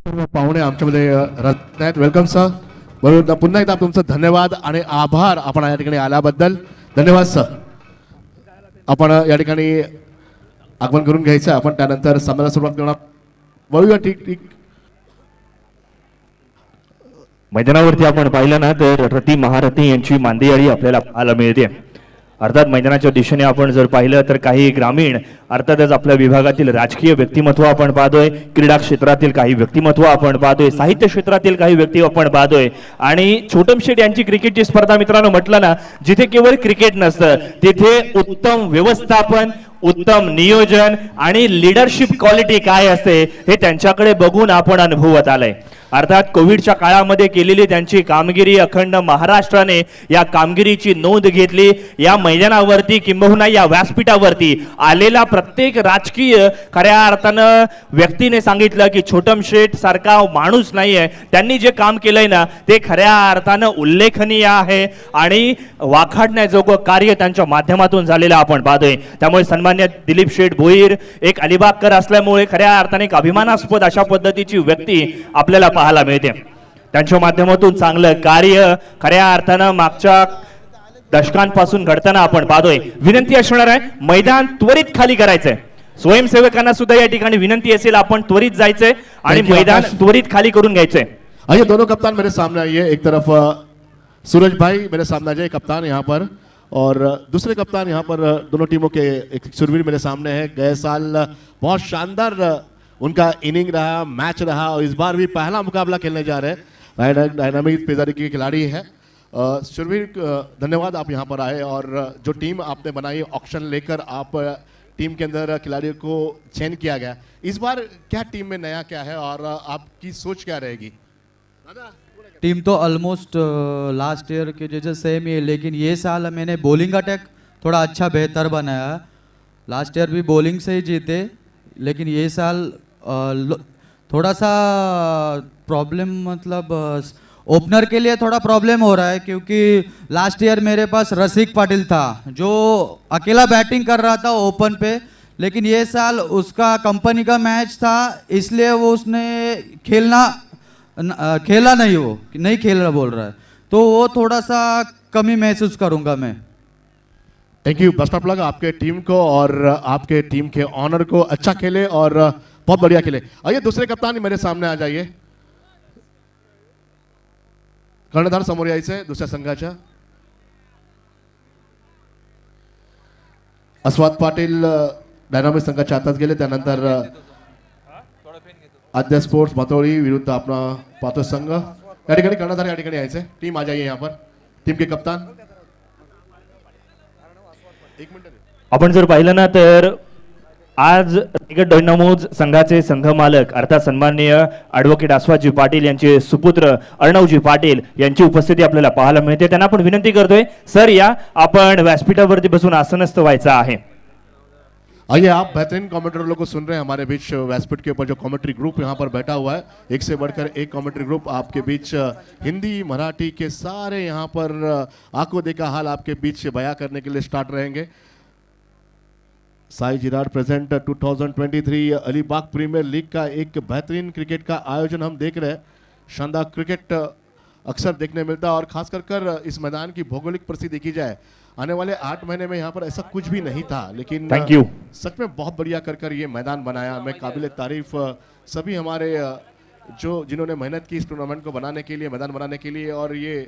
पाहुणे आमच्यामध्ये रत्न आहेत. Welcome sir. बरोबर, पुन्हा एकदा तुमचं धन्यवाद आणि आभार आपण या ठिकाणी आल्याबद्दल. धन्यवाद सर. आपण या ठिकाणी आगमन करून घ्यायचं. आपण त्यानंतर सामन्याला सुरुवात करणार. वळूया. ठीक ठीक. मैदानावरती आपण पाहिलं ना तर रती महारथी यांची मांदियाळी आपल्याला पाहायला मिळते. अर्थात मैदानाच्या दिशेने आपण जर पाहिलं तर काही ग्रामीण अर्थातच आपल्या विभागातील राजकीय व्यक्तिमत्व आपण पाहतोय, क्रीडा क्षेत्रातील काही व्यक्तिमत्व आपण पाहतोय, साहित्य क्षेत्रातील काही व्यक्ती आपण पाहतोय आणि छोटम शेट यांची क्रिकेटची स्पर्धा मित्रांनो म्हटलं ना जिथे केवळ क्रिकेट नसतं तिथे उत्तम व्यवस्थापन, उत्तम नियोजन आणि लीडरशिप क्वालिटी काय असते हे त्यांच्याकडे बघून आपण अनुभवत आलंय. अर्थात कोविडच्या काळामध्ये केलेली त्यांची कामगिरी अखंड महाराष्ट्राने या कामगिरीची नोंद घेतली. या मैदानावरती किंबहुना या व्यासपीठावरती आलेला प्रत्येक राजकीय खऱ्या अर्थानं व्यक्तीने सांगितलं की छोटम शेठ सारखा माणूस नाहीये. त्यांनी जे काम केलंय ना ते खऱ्या अर्थानं उल्लेखनीय आहे आणि वाखाणण्याजोगं कार्य त्यांच्या माध्यमातून झालेलं आपण पाहतोय. त्यामुळे सन्मान्य दिलीप शेठ भोईर एक अलिबागकर असल्यामुळे खऱ्या अर्थाने एक अभिमानास्पद अशा पद्धतीची व्यक्ती आपल्याला पाहायला मिळते. त्यांच्या माध्यमातून चांगलं कार्य खऱ्या अर्थानं मागच्या दशकांपासून घडताना आपण पाहतोय. विनंती असणार आहे मैदान त्वरित खाली करायचंय. स्वयंसेवकांना सुद्धा या ठिकाणी विनंती असेल आपण त्वरित जायचंय आणि मैदान त्वरित खाली करून घ्यायचंय. आइए दोनों कप्तान मेरे सामने आइए. एक तरफ सूरज भाई मेरे सामने आ जाइए कप्तान यहाँ पर, और दूसरे कप्तान यहाँ पर दोनों टीमों के एक सुरवीर मेरे सामने है. गए साल बहुत शानदार उनका इनिंग रहा, मैच रहा और इस बार भी पहला मुकाबला खेलने जा रहे हैं. डायनामिक पेदारी के खिलाड़ी है. सुरवीर धन्यवाद आप यहाँ पर आए और जो टीम आपने बनाई ऑक्शन लेकर आप टीम के अंदर खिलाड़ियों को चयन किया गया. इस बार क्या टीम में नया क्या है और आपकी सोच क्या रहेगी? टीम तो ऑलमोस्ट लास्ट ईयर के जैसे सेम ही है, लेकिन ये साल मैंने बॉलिंग अटैक थोड़ा अच्छा बेहतर बनाया. लास्ट ईयर भी बॉलिंग से ही जीते, लेकिन ये साल थोड़ा सा प्रॉब्लम मतलब ओपनर के लिए थोड़ा प्रॉब्लम हो रहा है, क्योंकि लास्ट ईयर मेरे पास रसिक पाटिल था जो अकेला बैटिंग कर रहा था ओपन पे, लेकिन ये साल उसका कंपनी का मैच था इसलिए वो उसने खेला नहीं, वो नहीं खेल रहा बोल रहा है, तो वो थोड़ा सा कमी महसूस करूंगा मैं. Thank you. बेस्ट ऑफ लक आपके टीम को और आपके टीम के ऑनर को. अच्छा खेले और बहुत बढ़िया खेले. आइए दूसरे कप्तान मेरे सामने आ जाइए. कर्णधार समोर यायचंय दुसऱ्या संघाच्या. अस्वाद पाटील डायनामिक संघाच्या हातात गेले. त्यानंतर आद्या स्पोर्ट्स मातोळी विरुद्ध आपला पातो संघ. या ठिकाणी कर्णधार या ठिकाणी यायचंय. टीम आ जाइए यहाँ पर. टीम के कप्तान. आपण जर पाहिलं ना तर आज रायगड डायनामोज संघाचे संघमालक अर्थात सन्माननीय ॲडव्होकेट आस्वादजी पाटील यांचे सुपुत्र अर्णवजी पाटील यांची उपस्थिती आपल्याला पाहायला मिळते. त्यांना आपण विनंती करतोय सर या आपण व्यासपीठावरती बसून आसनस्थ व्हायचं आहे. आइए आप बेहतरीन कमेंटेटर लोग को सुन रहे हैं हमारे बीच व्यासपीठ के ऊपर जो कमेंट्री ग्रुप यहाँ पर बैठा हुआ है. एक से बढ़कर एक कमेंट्री ग्रुप आपके बीच हिंदी मराठी के सारे यहाँ पर आंखों देखा हाल आपके बीच बयां करने के लिए स्टार्ट रहेंगे. Sai Jirad present 2023 Alibag premier league का एक बेहतरीन क्रिकेट का आयोजन हम देख रहे हैं. शानदार क्रिकेट अक्सर देखने मिलता है और खास कर इस मैदान की भौगोलिक परिस्थिति देखी जाए आने वाले 8 महीने में यहाँ पर ऐसा कुछ भी नहीं था, लेकिन थैंक यू सच में बहुत बढ़िया कर ये मैदान बनाया. मैं काबिल तारीफ सभी हमारे जो जिन्होंने मेहनत की इस टूर्नामेंट को बनाने के लिए, मैदान बनाने के लिए. और ये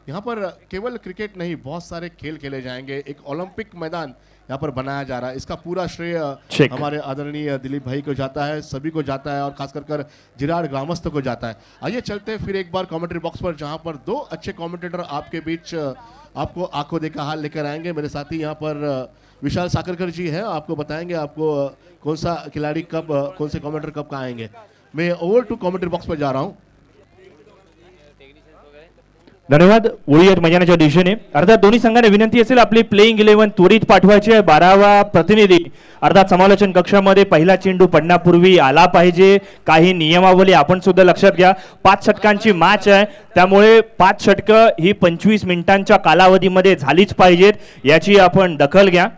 यहाँ पर केवल क्रिकेट नहीं बहुत सारे खेल खेले जाएंगे. एक ओलंपिक मैदान यहाँ पर बनाया जा रहा है. इसका पूरा श्रेय हमारे आदरणीय दिलीप भाई को जाता है, सभी को जाता है और खासकर कर जिराड ग्रामस्थ को जाता है. आइए चलते हैं फिर एक बार कमेंट्री बॉक्स पर, जहाँ पर दो अच्छे कमेंटेटर आपके बीच आपको आंखों देखा हाल लेकर आएंगे. मेरे साथी यहाँ पर विशाल साकरकर जी हैं. आपको बताएंगे आपको कौन सा खिलाड़ी कब, कौन से कमेंटर कब का आएंगे. मैं ओवर टू कमेंट्री बॉक्स पर जा रहा हूँ. धन्यवाद. वळूयात मैदानाच्या दिशेने. अर्थात दोन्ही संघाने विनंती असेल आपली प्लेइंग 11 त्वरित पाठवायची आहे. 12वा प्रतिनिधी अर्थात समालोचन कक्षामध्ये पहिला चेंडू पडण्यापूर्वी आला पाहिजे. काही नियमावली आपण सुद्धा लक्षात घ्या. 5 षटकांची मॅच आहे त्यामुळे 5 षटकं ही 25 मिनिटांच्या कालावधीमध्ये झालीच पाहिजेत याची आपण दखल घ्या.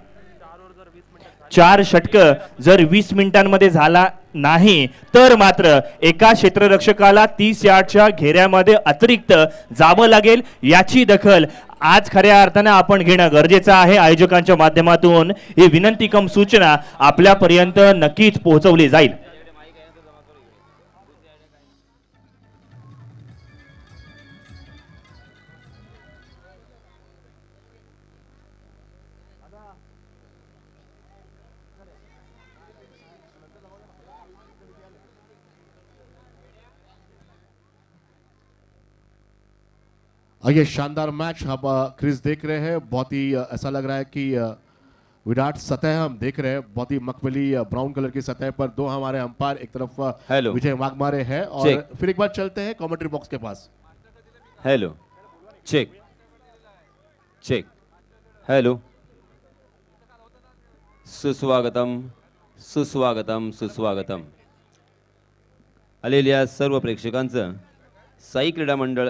4 षटकं जर 20 मिनिटांमध्ये झाला नाही तर मात्र एका क्षेत्ररक्षकाला 30 यार्डच्या घेऱ्यामध्ये अतिरिक्त जावं लागेल. याची दखल आज खऱ्या अर्थाने आपण घेणं गरजेचं आहे. आयोजकांच्या माध्यमातून ही विनंती कम सूचना आपल्यापर्यंत नक्कीच पोहोचवली जाईल. ये शानदार मैच हम क्रिस देख रहे हैं. बहुत ही ऐसा लग रहा है कि विराट सतह हम देख रहे हैं. बहुत ही मखमली ब्राउन कलर की सतह पर दो हमारे अंपायर, एक तरफ विजय वाघमारे हैं और फिर एक बार चलते हैं कमेंट्री बॉक्स के पास. Hello check check. हेलो सुस्वागतम सुस्वागतम सुस्वागतम. आलेल्या सर्व प्रेक्षकांचं साई क्रीडा मंडळ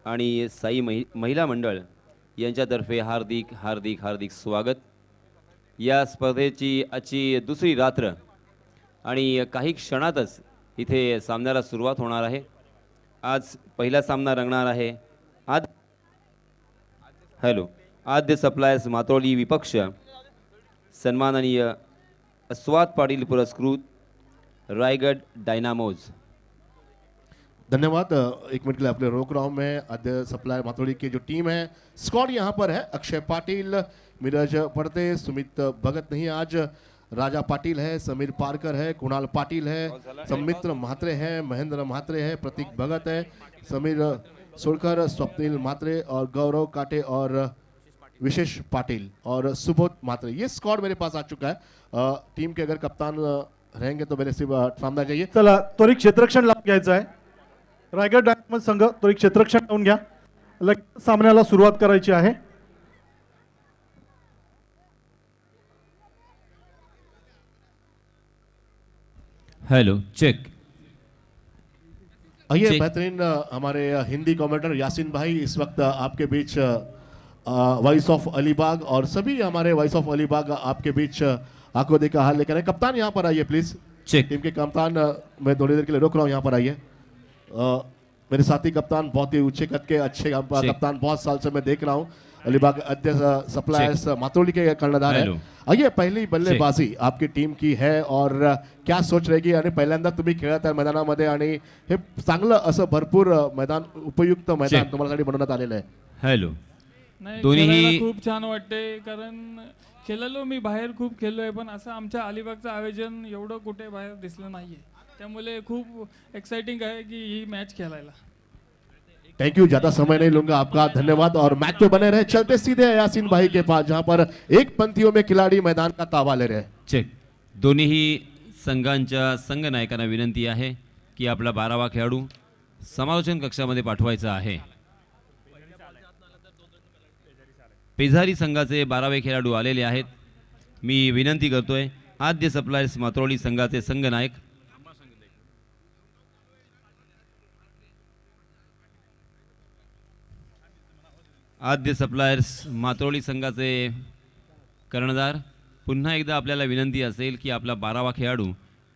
आणि साई महिला मंडळ यांच्यातर्फे हार्दिक हार्दिक हार्दिक स्वागत. या स्पर्धेची आजची दुसरी रात्र आणि काही क्षणातच इथे सामन्याला सुरुवात होणार आहे. आज पहिला सामना रंगणार आहे आद्य सप्लायर्स मातोळी विपक्ष सन्माननीय अस्वाद पाटील पुरस्कृत रायगढ़ डायनामोज. धन्यवाद. एक मिनट के लिए अपने रोक रहा हूं मैं. आद्य सप्लायर मातोड़ी की जो टीम है, स्क्वाड यहाँ पर है. अक्षय पाटिल, मीरज पड़ते, सुमित भगत नहीं आज, राजा पाटिल है, समीर पारकर है, कुणाल पाटिल है, समित्र म्हात्रे है, महेंद्र म्हात्रे है, प्रतीक भगत है, समीर सोलकर, स्वप्निल म्हात्रे और गौरव काटे और विशेष पाटिल और सुबोध म्हात्रे. ये स्क्वाड मेरे पास आ चुका है. टीम के अगर कप्तान रहेंगे तो मेरे से सामने चाहिए. चला त्वरित क्षेत्ररक्षण लावून घ्यायचं आहे. रायगड डायनामोज संघ त्वरित क्षेत्ररक्षण लावून घ्या. लगेच सामन्याला सुरुवात करायची आहे. Hello check. आइए बेहतरीन हमारे हिंदी कमेंटेटर यासीन भाई इस वक्त आपके बीच वॉइस ऑफ अलीबाग और सभी हमारे वॉइस ऑफ अलीबाग आपके बीच आंखों देखा हाल लेकर आए. कप्तान यहाँ पर आइए प्लीज. चेक. टीम के कप्तान मैं थोड़ी देर के लिए रोक रहा हूँ, यहाँ पर आइए. मेरे साथी कप्तान बहुत ही ऊंचे कद के अच्छे कप्तान बहुत साल से मैं देख रहा हूँ. अलीबाग अद्य सप्लायर्स मातोली के कर्णधार है. आइए पहली बल्लेबाजी आपकी टीम की है और क्या सोच रहेगी. आणि पहिल्यांदा तुम्ही खेळत आहे मैदानामध्ये आणि हे चांगलं असं भरपूर मैदान, उपयुक्त मैदान तुम्हालासाठी बनवण्यात आलेलं आहे. हॅलो. दोन्ही खूप छान वाटते कारण खेळलो मी बाहेर खूप खेळलोय पण असं आमच्या अलिबागचं आयोजन एवढं कुठे बाहेर दिसलं नाहीये. त्यामुळे खूप एक्साइटिंग है कि ये मैच खेलायला. Thank you. ज्यादा समय नहीं लूंगा आपका. धन्यवाद और मैच पे बने रहे. चलते सीधे यासीन भाई के पास जहां पर एक पंक्तियों में खिलाड़ी मैदान का ताबा ले रहे. चेक. दोन्ही संघांच्या संघ नायकांना विनंती आहे की आपला 12वा खेळाडू समालोचन कक्षामध्ये पाठवायचा आहे. पेझारी संघाचे 12वे खेळाडू आलेले आहेत. मी विनंती करतोय आद्य सप्लायर्स मातोळी संघाचे संघ नायक आद्य सप्लायर्स मातोळी संघाचे कर्णधार पुन्हा एकदा आपल्याला विनंती असेल की आपला 12वा खेळाडू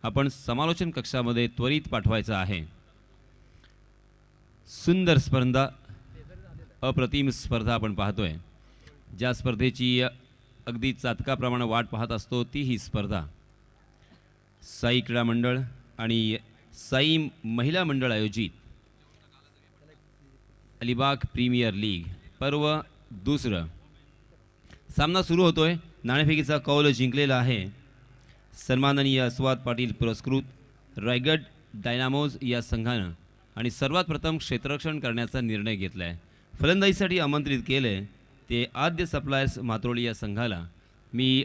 आपण समालोचन कक्षामध्ये त्वरित पाठवायचा आहे. सुंदर स्पर्धा, अप्रतिम स्पर्धा आपण पाहतोय. ज्या स्पर्धेची अगदी चातकाप्रमाणे वाट पाहत असतो ती ही स्पर्धा साई क्रीडा मंडळ आणि साई महिला मंडळ आयोजित अलिबाग प्रीमियर लीग पर्व दुसरं. सामना सुरू होतोय. नाणेफेकीचा कौल जिंकलेला आहे सन्माननीय अस्वाद पाटील पुरस्कृत रायगड डायनामोज या संघानं आणि सर्वात प्रथम क्षेत्ररक्षण करण्याचा निर्णय घेतला आहे. फलंदाजीसाठी आमंत्रित केले ते आद्य सप्लायर्स मातोळी या संघाला. मी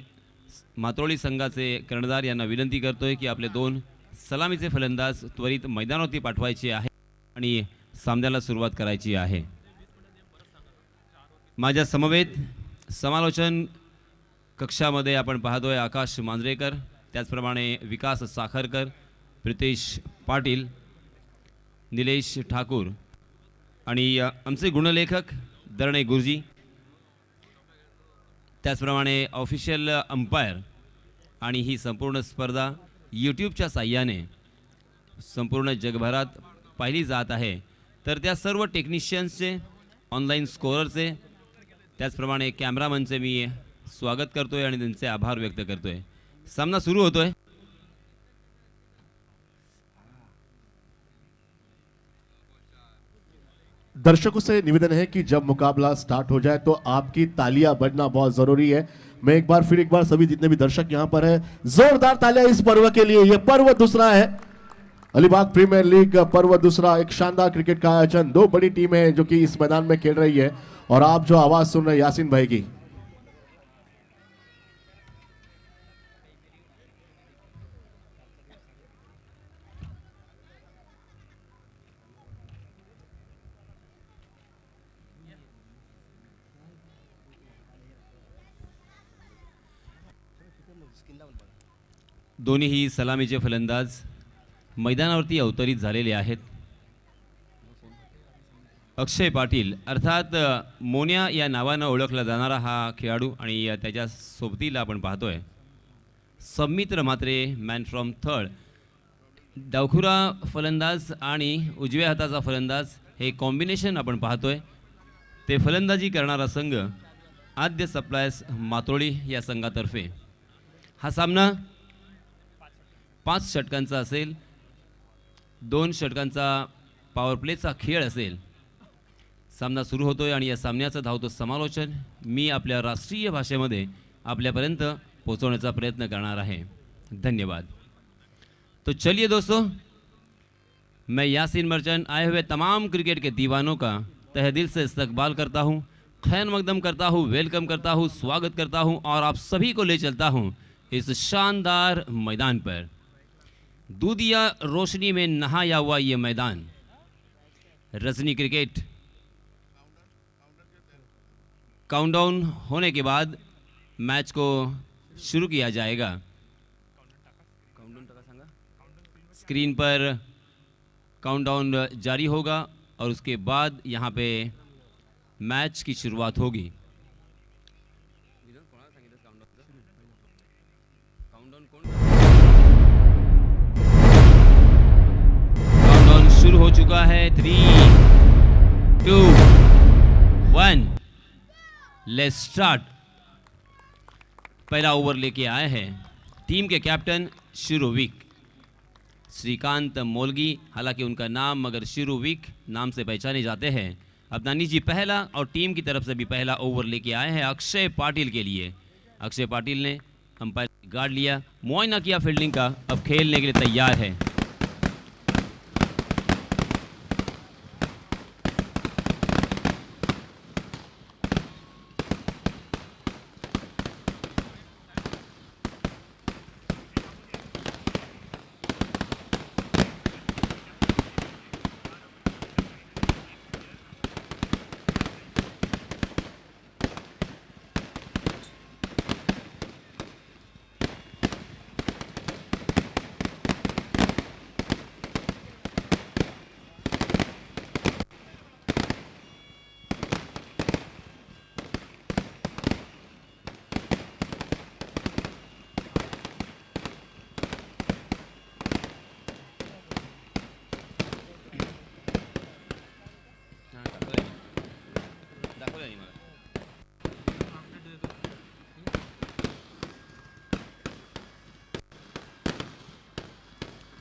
मातोळी संघाचे कर्णधार यांना विनंती करतोय की आपले 2 सलामीचे फलंदाज त्वरित मैदानावरती पाठवायचे आहे आणि सामन्याला सुरुवात करायची आहे. माझ्या समवेत समालोचन कक्षामध्ये आपण पाहतोय आकाश मांजरेकर, त्याचप्रमाणे विकास साखरकर, प्रितेश पाटील, निलेश ठाकूर आणि आमचे गुणलेखक दरणे गुरुजी, त्याचप्रमाणे ऑफिशियल अंपायर. आणि ही संपूर्ण स्पर्धा यूट्यूबच्या साह्याने संपूर्ण जगभरात पाहिली जात आहे, तर त्या सर्व टेक्निशियन्सचे, ऑनलाईन स्कोअरचे, त्याचप्रमाणे कॅमेरामनचे मी स्वागत करतोय आणि त्यांचे आभार व्यक्त करतोय. सामना सुरू होतोय. दर्शकों से निवेदन है कि जब मुकाबला स्टार्ट हो जाए तो आपकी तालियां बजना बहुत जरूरी है. मैं एक बार सभी जितने भी दर्शक यहां पर है, जोरदार तालियां इस पर्व के लिए. यह पर्व दूसरा है, अलीबाग प्रीमियर लीग पर्व दूसरा. एक शानदार क्रिकेट का आयोजन, दो बड़ी टीमें जो कि इस मैदान में खेल रही है, और आप जो आवाज सुन रहे हैं यासीन भाई की. दोन्हीही सलामीचे फलंदाज मैदानावरती अवतरित झालेले आहेत. अक्षय पाटील अर्थात मोन्या या नावानं ओळखला जाणारा हा खेळाडू आणि त्याच्या सोबतीला आपण पाहतोय Saumitra Mhatre, man from third. डावखुरा फलंदाज आणि उजव्या हाताचा फलंदाज हे कॉम्बिनेशन आपण पाहतोय. ते फलंदाजी करणारा संघ आद्य सप्लायर्स मातोळी या संघातर्फे. हा सामना 5 षटकांचा असेल, 2 षटकांचा पॉवर प्लेचा खेळ असेल. सामना सुरू होतोय आणि या सामन्याचं धावतं समालोचन मी आपल्या राष्ट्रीय भाषेमध्ये आपल्यापर्यंत पोहोचवण्याचा प्रयत्न करणार आहे. धन्यवाद. तो चलिए दोस्तों, मैं यासीन मर्चेंट आए हुए तमाम क्रिकेट के दीवानों का तहे दिल से इस्तकबाल करता हूँ, खैर मकदम करता हूँ, वेलकम करता हूँ, स्वागत करता हूँ और आप सभी को ले चलता हूँ इस शानदार मैदान पर. दूधिया रोशनी में नहाया हुआ ये मैदान, रजनी क्रिकेट काउंटडाउन होने के बाद मैच को शुरू किया जाएगा. स्क्रीन पर काउंटडाउन जारी होगा और उसके बाद यहाँ पे मैच की शुरुआत होगी. काउंटडाउन शुरू हो चुका है. 3, 2, 1, लेट्स स्टार्ट. पहला ओवर लेके आए हैं टीम के कैप्टन शिरोविक श्रीकांत मोलगी. हालांकि उनका नाम मगर शिरोविक नाम से पहचाने जाते हैं. अब्दानी जी पहला और टीम की तरफ से भी पहला ओवर लेके आए हैं अक्षय पाटिल के लिए. अक्षय पाटिल ने अंपायर गार्ड लिया, मुआयना किया फील्डिंग का, अब खेलने के लिए तैयार है.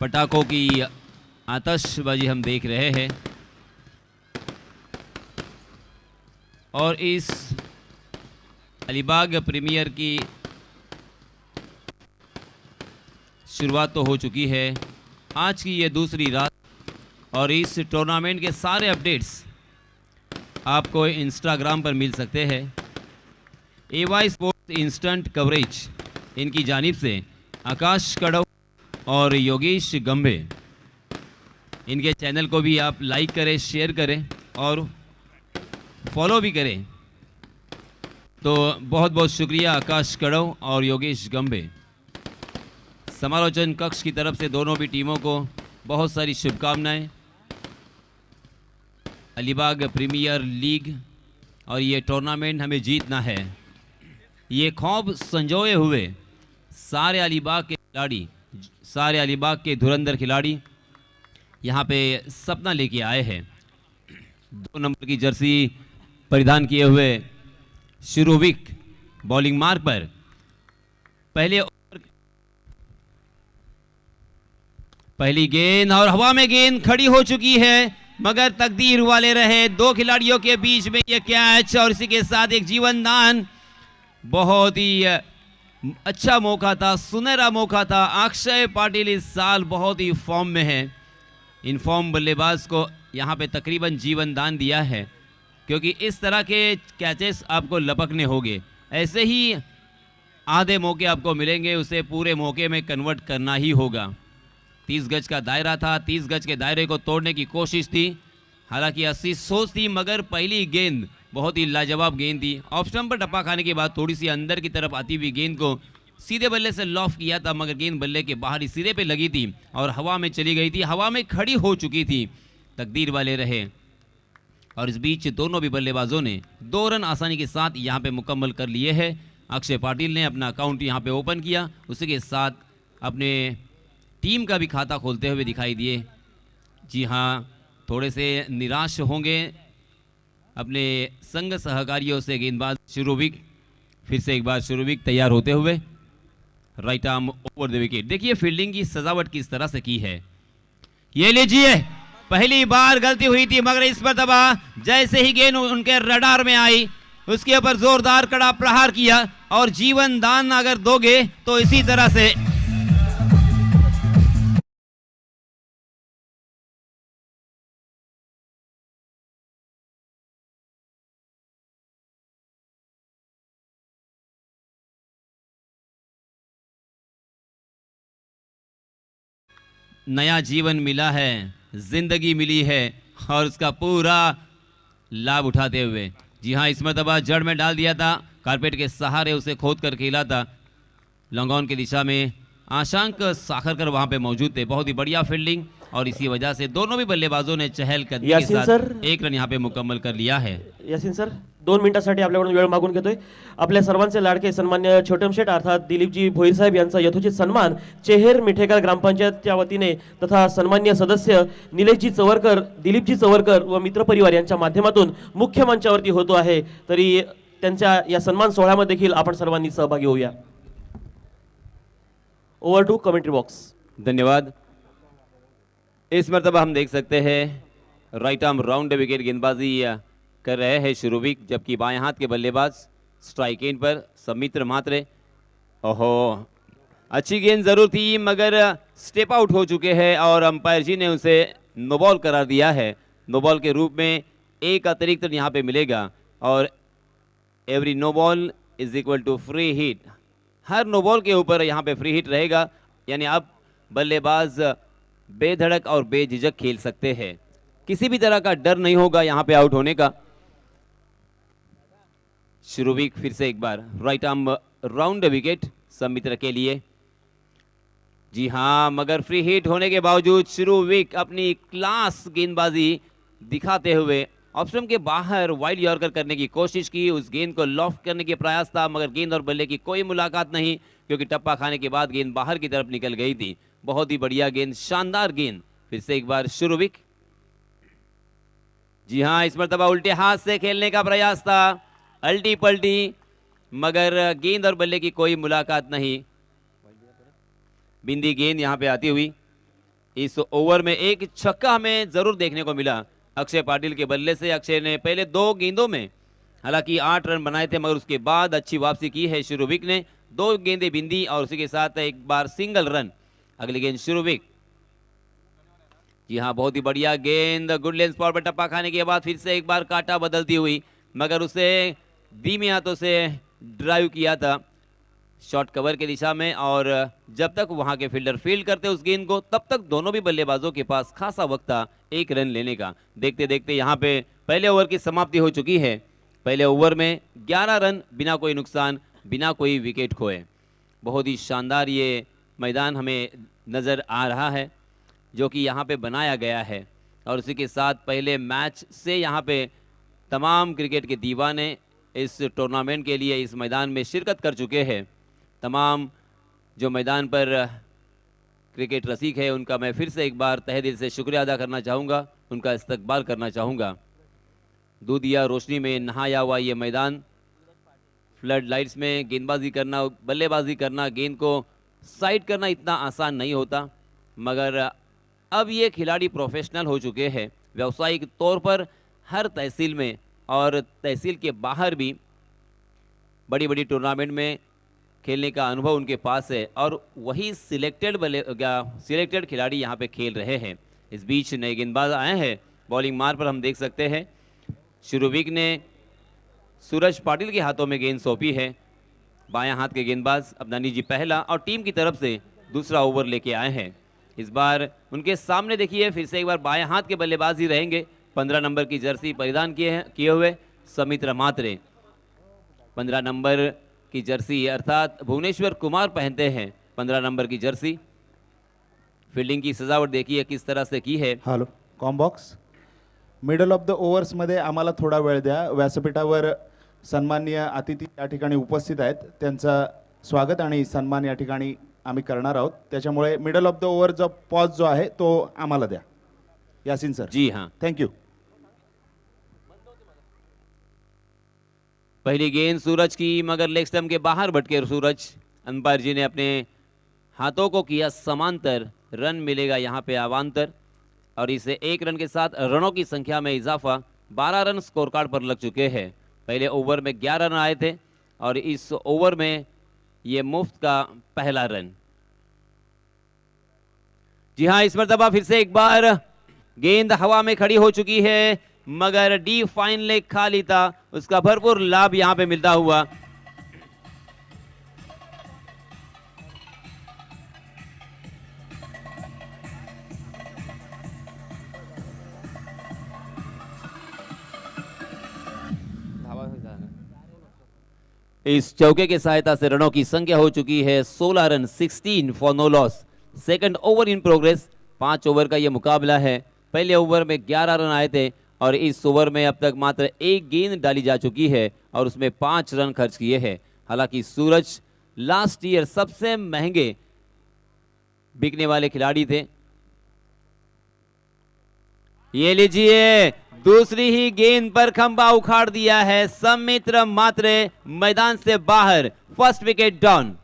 पटाखों की आतिशबाजी हम देख रहे हैं और इस अलीबाग प्रीमियर की शुरुआत तो हो चुकी है. आज की ये दूसरी रात और इस टूर्नामेंट के सारे अपडेट्स आपको इंस्टाग्राम पर मिल सकते हैं. AY स्पोर्ट्स इंस्टेंट कवरेज इनकी जानिब से आकाश कड़व और योगेश गंभे, इनके चैनल को भी आप लाइक करें, शेयर करें और फॉलो भी करें. तो बहुत बहुत शुक्रिया आकाश कड़व और योगेश गंभे. समालोचन कक्ष की तरफ से दोनों भी टीमों को बहुत सारी शुभकामनाएं. अलीबाग प्रीमियर लीग और ये टूर्नामेंट हमें जीतना है. ये ख्वाब संजोए हुए सारे अलीबाग के खिलाड़ी सारे अलीबाग के धुरंधर खिलाड़ी यहाँ पे सपना लेके आए हैं। 2 नंबर की जर्सी परिधान किए हुए शिरोविक बॉलिंग मार्क पर पहली गेंद और हवा में गेंद खड़ी हो चुकी है, मगर तकदीर वाले रहे। 2 खिलाड़ियों के बीच में यह कैच और इसी के साथ एक जीवन दान। बहुत ही अच्छा मौका था, सुनहरा मौका था। अक्षय पाटिल इस साल बहुत ही फॉर्म में है। इन फॉर्म बल्लेबाज को यहाँ पे तकरीबन जीवन दान दिया है, क्योंकि इस तरह के कैचेस आपको लपकने होंगे। ऐसे ही आधे मौके आपको मिलेंगे, उसे पूरे मौके में कन्वर्ट करना ही होगा। 30 गज का दायरा था, 30 गज के दायरे को तोड़ने की कोशिश थी। हालांकि 80 सोच थी, मगर पहली गेंद बहुत ही लाजवाब गेंद थी। ऑफ स्टंप पर टप्पा खाने के बाद थोड़ी सी अंदर की तरफ आती हुई गेंद को सीधे बल्ले से लॉफ किया था, मगर गेंद बल्ले के बाहरी सिरे पे लगी थी और हवा में चली गई थी, हवा में खड़ी हो चुकी थी। तकदीर वाले रहे और इस बीच दोनों भी बल्लेबाजों ने 2 रन आसानी के साथ यहाँ पे मुकम्मल कर लिए हैं। अक्षय पाटिल ने अपना अकाउंट यहाँ पे ओपन किया, उसी के साथ अपने टीम का भी खाता खोलते हुए दिखाई दिए। जी हाँ, थोड़े से निराश होंगे अपने संग सहकारियों से गेंदबाज शिरोविक। फिर से एक बार शिरोविक तैयार होते हुए right arm over the wicket. देखिए फील्डिंग की सजावट किस तरह से की है। ये लीजिए, पहली बार गलती हुई थी, मगर इस मरतबा जैसे ही गेंद उनके रडार में आई, उसके ऊपर जोरदार कड़ा प्रहार किया और जीवन दान अगर दोगे तो इसी तरह से नया जीवन मिला है, जिंदगी मिली है और उसका पूरा लाभ उठाते हुए। जी हाँ, इस मरतबा जड़ में डाल दिया था, कारपेट के सहारे उसे खोद कर खेला था। लॉन्ग ऑन की दिशा में आशांक साखरकर वहां पे मौजूद थे। बहुत ही बढ़िया फील्डिंग और इसी वजह से दोनों भी बल्लेबाजों ने चहलकदमी के साथ 1 रन यहाँ पे मुकम्मल कर लिया है। यासीन सर 2 मिनिटांसाठी आपल्याकडून वेळ मागून घेतोय। आपल्या सर्वांचे लाडके सन्मान्य छोटम शेठ अर्थात दिलीपजी भोईर साहेब यांचा यथोचित सन्मान चेहेर मिठेकर ग्रामपंचायतच्या वतीने तथा सन्मान्य सदस्य निलेशजी चवरकर, दिलीपजी चवरकर व मित्र परिवार यांच्या माध्यमातून मुख्य मंचावरती होतो आहे। तरी त्यांच्या या सन्मान सोहळ्यामध्ये देखील आपण सर्वांनी सहभागी होऊया। Over to commentary box. धन्यवाद। इस मरतबा हम देख सकते हैं राइट आर्म राउंड विकेट गेंदबाजी कर रहे हैं शिरोविक, जबकि बाएं हाथ के बल्लेबाज स्ट्राइक एंड पर समित्र मात्रे। ओहो, अच्छी गेंद जरूर थी, मगर स्टेप आउट हो चुके हैं और अंपायर जी ने उसे नो बॉल करार दिया है। नो बॉल के रूप में 1 अतिरिक्त यहाँ पे मिलेगा और every no ball is equal to free hit. हर नो बॉल के ऊपर यहाँ पे फ्री हिट रहेगा, यानी अब बल्लेबाज बेधड़क और बेझिझक खेल सकते हैं। किसी भी तरह का डर नहीं होगा यहाँ पे आउट होने का। शिरोविक फिर से एक बार राइट आर्म राउंड विकेट समित्र के लिए। जी हाँ, मगर फ्री हिट होने के बावजूद शिरोविक अपनी क्लास गेंदबाजी दिखाते हुए ऑफ स्टंप के बाहर वाइड यॉर्कर करने की कोशिश की। उस गेंद को लॉफ्ट करने के प्रयास था, मगर गेंद और बल्ले की कोई मुलाकात नहीं, क्योंकि टप्पा खाने के बाद गेंद बाहर की तरफ निकल गई थी। बहुत ही बढ़िया गेंद, शानदार गेंद। फिर से एक बार शिरोविक। जी हाँ, इस मरतबा उल्टे हाथ से खेलने का प्रयास था, अल्टी पल्टी, मगर गेंद और बल्ले की कोई मुलाकात नहीं। बिंदी गेंद यहां पे आती हुई। इस ओवर में एक छक्का हमें जरूर देखने को मिला अक्षय पाटिल के बल्ले से। अक्षय ने पहले 2 गेंदों में हालांकि 8 रन बनाए थे, मगर उसके बाद अच्छी वापसी की है शिरोविक ने। 2 गेंदें बिंदी और उसी के साथ एक बार सिंगल रन। अगली गेंद शिरोविक। जी हाँ, बहुत ही बढ़िया गेंद, गुड लेंथ स्पॉट पर टप्पा खाने के बाद फिर से एक बार काटा बदलती हुई, मगर उसे धीमे हाथों से ड्राइव किया था शॉर्ट कवर की दिशा में। और जब तक वहां के फील्डर फील्ड करते उस गेंद को, तब तक दोनों भी बल्लेबाजों के पास खासा वक्त था 1 रन लेने का। देखते देखते यहाँ पे पहले ओवर की समाप्ति हो चुकी है। पहले ओवर में 11 रन बिना कोई नुकसान, बिना कोई विकेट खोए। बहुत ही शानदार ये मैदान हमें नज़र आ रहा है जो कि यहाँ पे बनाया गया है। और उसी के साथ पहले मैच से यहाँ पे तमाम क्रिकेट के दीवाने इस टूर्नामेंट के लिए इस मैदान में शिरकत कर चुके हैं। तमाम जो मैदान पर क्रिकेट रसिक है उनका मैं फिर से एक बार तहे दिल से शुक्रिया अदा करना चाहूँगा, उनका इस्तकबाल करना चाहूँगा। दूधिया रोशनी में नहाया हुआ ये मैदान, फ्लड लाइट्स में गेंदबाजी करना, बल्लेबाजी करना, गेंद को साइड करना इतना आसान नहीं होता, मगर अब ये खिलाड़ी प्रोफेशनल हो चुके हैं। व्यावसायिक तौर पर हर तहसील में और तहसील के बाहर भी बड़ी बड़ी टूर्नामेंट में खेलने का अनुभव उनके पास है और वही सिलेक्टेड खिलाड़ी यहाँ पे खेल रहे हैं। इस बीच नए गेंदबाज आए हैं, बॉलिंग मार पर हम देख सकते हैं शुरूविक ने सूरज पाटिल के हाथों में गेंद सौंपी है। बायां हाथ के गेंदबाज अबनानी जी पहला और टीम की तरफ से दूसरा ओवर लेके आए हैं। इस बार उनके सामने देखिए फिर से एक बार बाएं हाथ के बल्लेबाज ही रहेंगे। 15 नंबर की जर्सी परिधान किए हुए समित्र मात्रे 15 नंबर की जर्सी अर्थात भुवनेश्वर कुमार पहनते हैं 15 नंबर की जर्सी। फील्डिंग की सजावट देखिए किस तरह से की है। हॅलो कॉम्बॉक्स, मिडल ऑफ द ओव्हर्समध्ये आम्हाला थोडा वेळ द्या. व्यासपीठावर सन्माननीय अतिथी या ठिकाणी उपस्थित आहेत, त्यांचं स्वागत आणि सन्मान या ठिकाणी आम्ही करणार आहोत. त्याच्यामुळे मिडल ऑफ द ओव्हरचा पॉज जो आहे तो आम्हाला द्या. यासिन सर. जी हाँ, थँक्यू. पहली गेंद सूरज की, मगर लेग स्टंप के बाहर भटके सूरज। अंपायर जी ने अपने हाथों को किया समांतर, रन मिलेगा यहाँ पे अवांतर और इसे 1 रन के साथ रनों की संख्या में इजाफा। 12 रन स्कोर कार्ड पर लग चुके हैं। पहले ओवर में 11 रन आए थे और इस ओवर में ये मुफ्त का पहला रन। जी हाँ, इस मर्तबा फिर से एक बार गेंद हवा में खड़ी हो चुकी है, मगर डी फाइन लेग खाली था, उसका भरपूर लाभ यहां पे मिलता हुआ। इस चौके की सहायता से रनों की संख्या हो चुकी है 16 run, 16 for no loss. Second over in progress. 5 over का यह मुकाबला है। पहले ओवर में 11 रन आए थे और इस ओवर में अब तक मात्र 1 गेंद डाली जा चुकी है और उसमें 5 रन खर्च किए हैं। हालांकि सूरज लास्ट ईयर सबसे महंगे बिकने वाले खिलाड़ी थे। ये लीजिए, दूसरी ही गेंद पर खंबा उखाड़ दिया है समित्र मात्रे, मैदान से बाहर। First wicket down.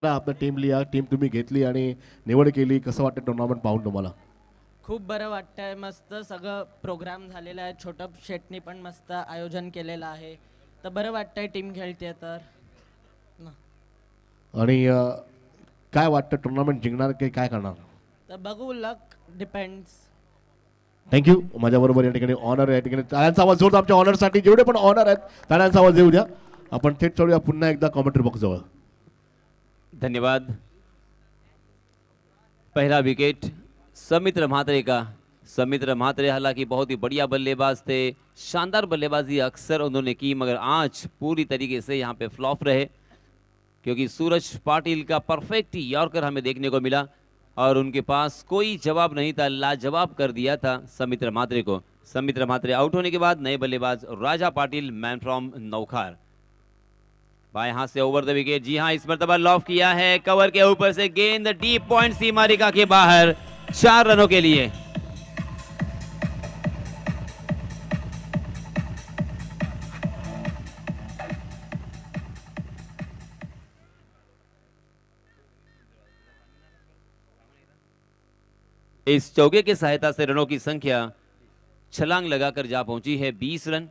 आपने टीम लिया, टीम तुम्ही घेतली आणि निवड केली, कसं वाटतं टुर्नामेंट पाहून तुम्हाला? खूप बरं वाटतंय, मस्त सगळं प्रोग्राम झालेला आहे. छोटं शेटनी पण मस्त आयोजन केलेलं आहे, तर बरं वाटतंय टीम खेळते तर. आणि काय वाटतं टुर्नामेंट जिंकणार की काय करणार? तर बघू, लक डिपेंड्स. थँक्यू. माझ्याबरोबर या ठिकाणी ऑनर या ठिकाणी टाळ्यांचा आवाज जोरदार आमच्या ऑनरसाठी, जेवढे पण ऑनर आहेत टाळ्यांचा आवाज येऊ द्या. आपण थेट चढूया पुन्हा एकदा कॉमेंट्री बॉक्स जवळ. धन्यवाद। पहला विकेट समित्र म्हात्रे का। समित्र म्हात्रे हालांकि बहुत ही बढ़िया बल्लेबाज थे, शानदार बल्लेबाजी अक्सर उन्होंने की, मगर आज पूरी तरीके से यहाँ पे फ्लॉप रहे क्योंकि सूरज पाटिल का परफेक्ट यॉर्कर हमें देखने को मिला और उनके पास कोई जवाब नहीं था, लाजवाब कर दिया था समित्र म्हात्रे को। समित्र म्हात्रे आउट होने के बाद नए बल्लेबाज राजा पाटिल, मैन फ्रॉम नौखार। बाएं हाथ से ओवर द विकेट। जी हां, इस मर्तबा लॉफ किया है, कवर के ऊपर से गेंद डीप पॉइंट सीमा रेखा के बाहर, 4 रनों के लिए। इस चौके की सहायता से रनों की संख्या छलांग लगाकर जा पहुंची है 20 रन,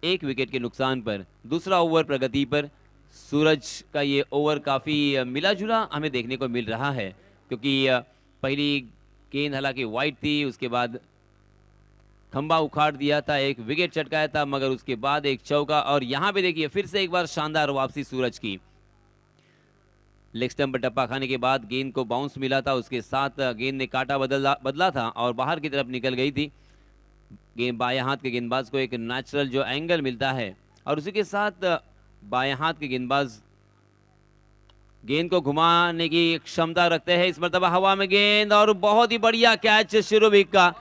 1 विकेट के नुकसान पर। दूसरा ओवर प्रगति पर। सूरज का ये ओवर काफ़ी मिला जुला हमें देखने को मिल रहा है क्योंकि पहली गेंद हालांकि वाइड थी, उसके बाद खंबा उखाड़ दिया था, 1 विकेट चटकाया था, मगर उसके बाद एक चौका और यहाँ पे देखिए फिर से एक बार शानदार वापसी सूरज की। लेग स्टंप पर टप्पा खाने के बाद गेंद को बाउंस मिला था, उसके साथ गेंद ने काटा बदला था और बाहर की तरफ निकल गई थी। गेंद बाएं हाथ के गेंदबाज को एक नेचुरल जो एंगल मिलता है, और उसी के साथ बाएं हाथ के गेंदबाज गेंद को घुमाने की क्षमता रखते हैं। इस मर्तबा हवा में गेंद, और बहुत ही बढ़िया कैच शिरोविक का,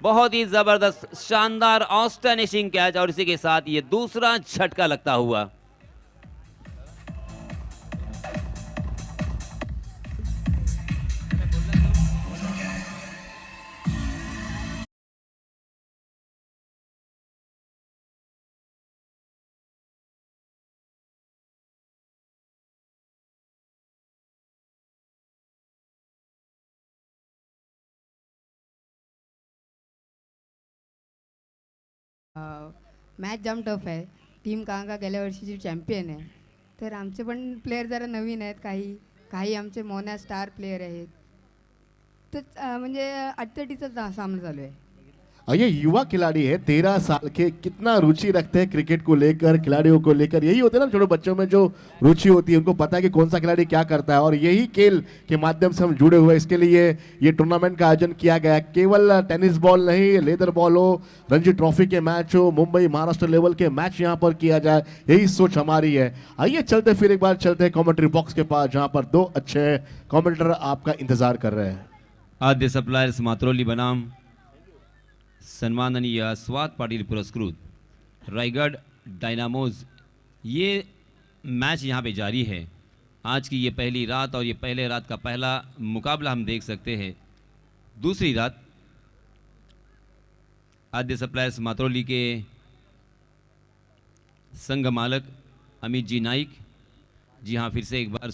बहुत ही जबरदस्त शानदार ऑस्टनिशिंग कैच, और इसी के साथ ये दूसरा झटका लगता हुआ। मॅच जाम टफ आहे. टीम का गेल्या वर्षीची चॅम्पियन आहे. तर आमचे पण प्लेयर जरा नवीन आहेत, काही काही आमचे मोन्या स्टार प्लेयर आहेत. तर म्हणजे अडचणीचा सामना चालू आहे. ये युवा खिलाड़ी है, 13 साल के, कितना रुचि रखते हैं क्रिकेट को लेकर, खिलाड़ियों को लेकर। यही होते हैं ना छोटे बच्चों में जो रुचि होती है, उनको पता है कि कौन सा खिलाड़ी क्या करता है, और यही खेल के माध्यम से हम जुड़े हुए। इसके लिए ये टूर्नामेंट का आयोजन किया गया है। केवल टेनिस बॉल नहीं, लेदर बॉल हो, रणजी ट्रॉफी के मैच हो, मुंबई महाराष्ट्र लेवल के मैच यहाँ पर किया जाए, यही सोच हमारी है। आइए चलते फिर एक बार चलते हैं कॉमेंट्री बॉक्स के पास, जहाँ पर 2 अच्छे कॉमेंटेटर आपका इंतजार कर रहे हैं। आद्य सप्लायर्स मातरोली बनाम सन्माननीय स्वात पाटिल पुरस्कृत रायगढ़ डायनामोज, ये मैच यहाँ पे जारी है। आज की ये पहली रात, और ये पहले रात का पहला मुकाबला हम देख सकते हैं। दूसरी रात आद्य सप्लायर्स मातरोली के संघ मालक अमित जी नाइक, जी हाँ फिर से एक बार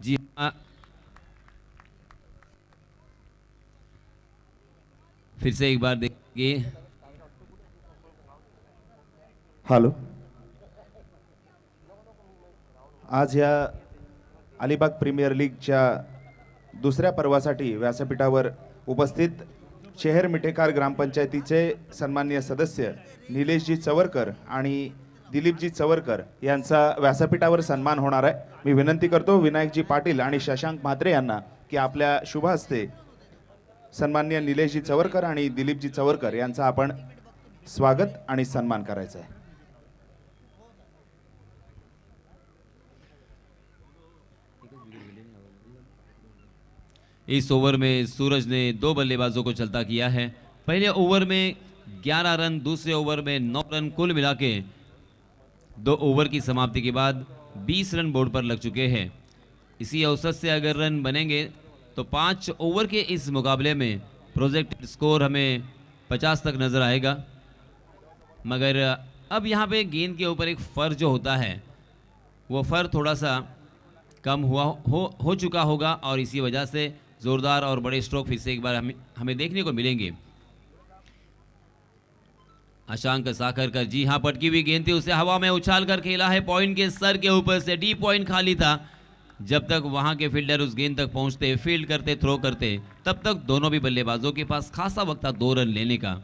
जी हाँ फिर से एक बार देखिए। हॅलो, आज या अलिबाग प्रीमियर लीगच्या दुसऱ्या पर्वासाठी व्यासपीठावर उपस्थित चेहर मिठेकार ग्रामपंचायतीचे सन्माननीय सदस्य निलेशजी चवरकर आणि दिलीपजी चवरकर यांचा व्यासपीठावर सन्मान होणार आहे। मी विनंती करतो विनायकजी पाटील आणि शशांक म्हात्रे यांना की आपल्या शुभ हस्ते सन्माननीय निलेशजी चवरकर आणि दिलीपजी चवरकर यांचा आपण स्वागत आणि सन्मान करायचा आहे। इस ओवर में सूरज ने 2 बल्लेबाजों को चलता किया है। पहले ओवर में 11 रन, दूसरे ओवर में 9 रन, कुल मिला के 2 ओवर की समाप्ति के बाद 20 रन बोर्ड पर लग चुके हैं। इसी औसत से अगर रन बनेंगे तो 5 ओवर के इस मुकाबले में प्रोजेक्टेड स्कोर हमें 50 तक नज़र आएगा। मगर अब यहाँ पे गेंद के ऊपर एक फ़र जो होता है, वो फ़र थोड़ा सा कम हो चुका होगा, और इसी वजह से ज़ोरदार और बड़े स्ट्रोक फिर से एक बार हमें देखने को मिलेंगे। अशांक साखरकर, जी हाँ पटकी हुई गेंद थी, उसे हवा में उछाल कर खेला है, पॉइंट के सर के ऊपर से। डीप पॉइंट खाली था। जब तक वहां के फील्डर उस गेंद तक पहुंचते, फील्ड करते, थ्रो करते, तब तक दोनों भी बल्लेबाजों के पास खासा वक्त था 2 रन लेने का।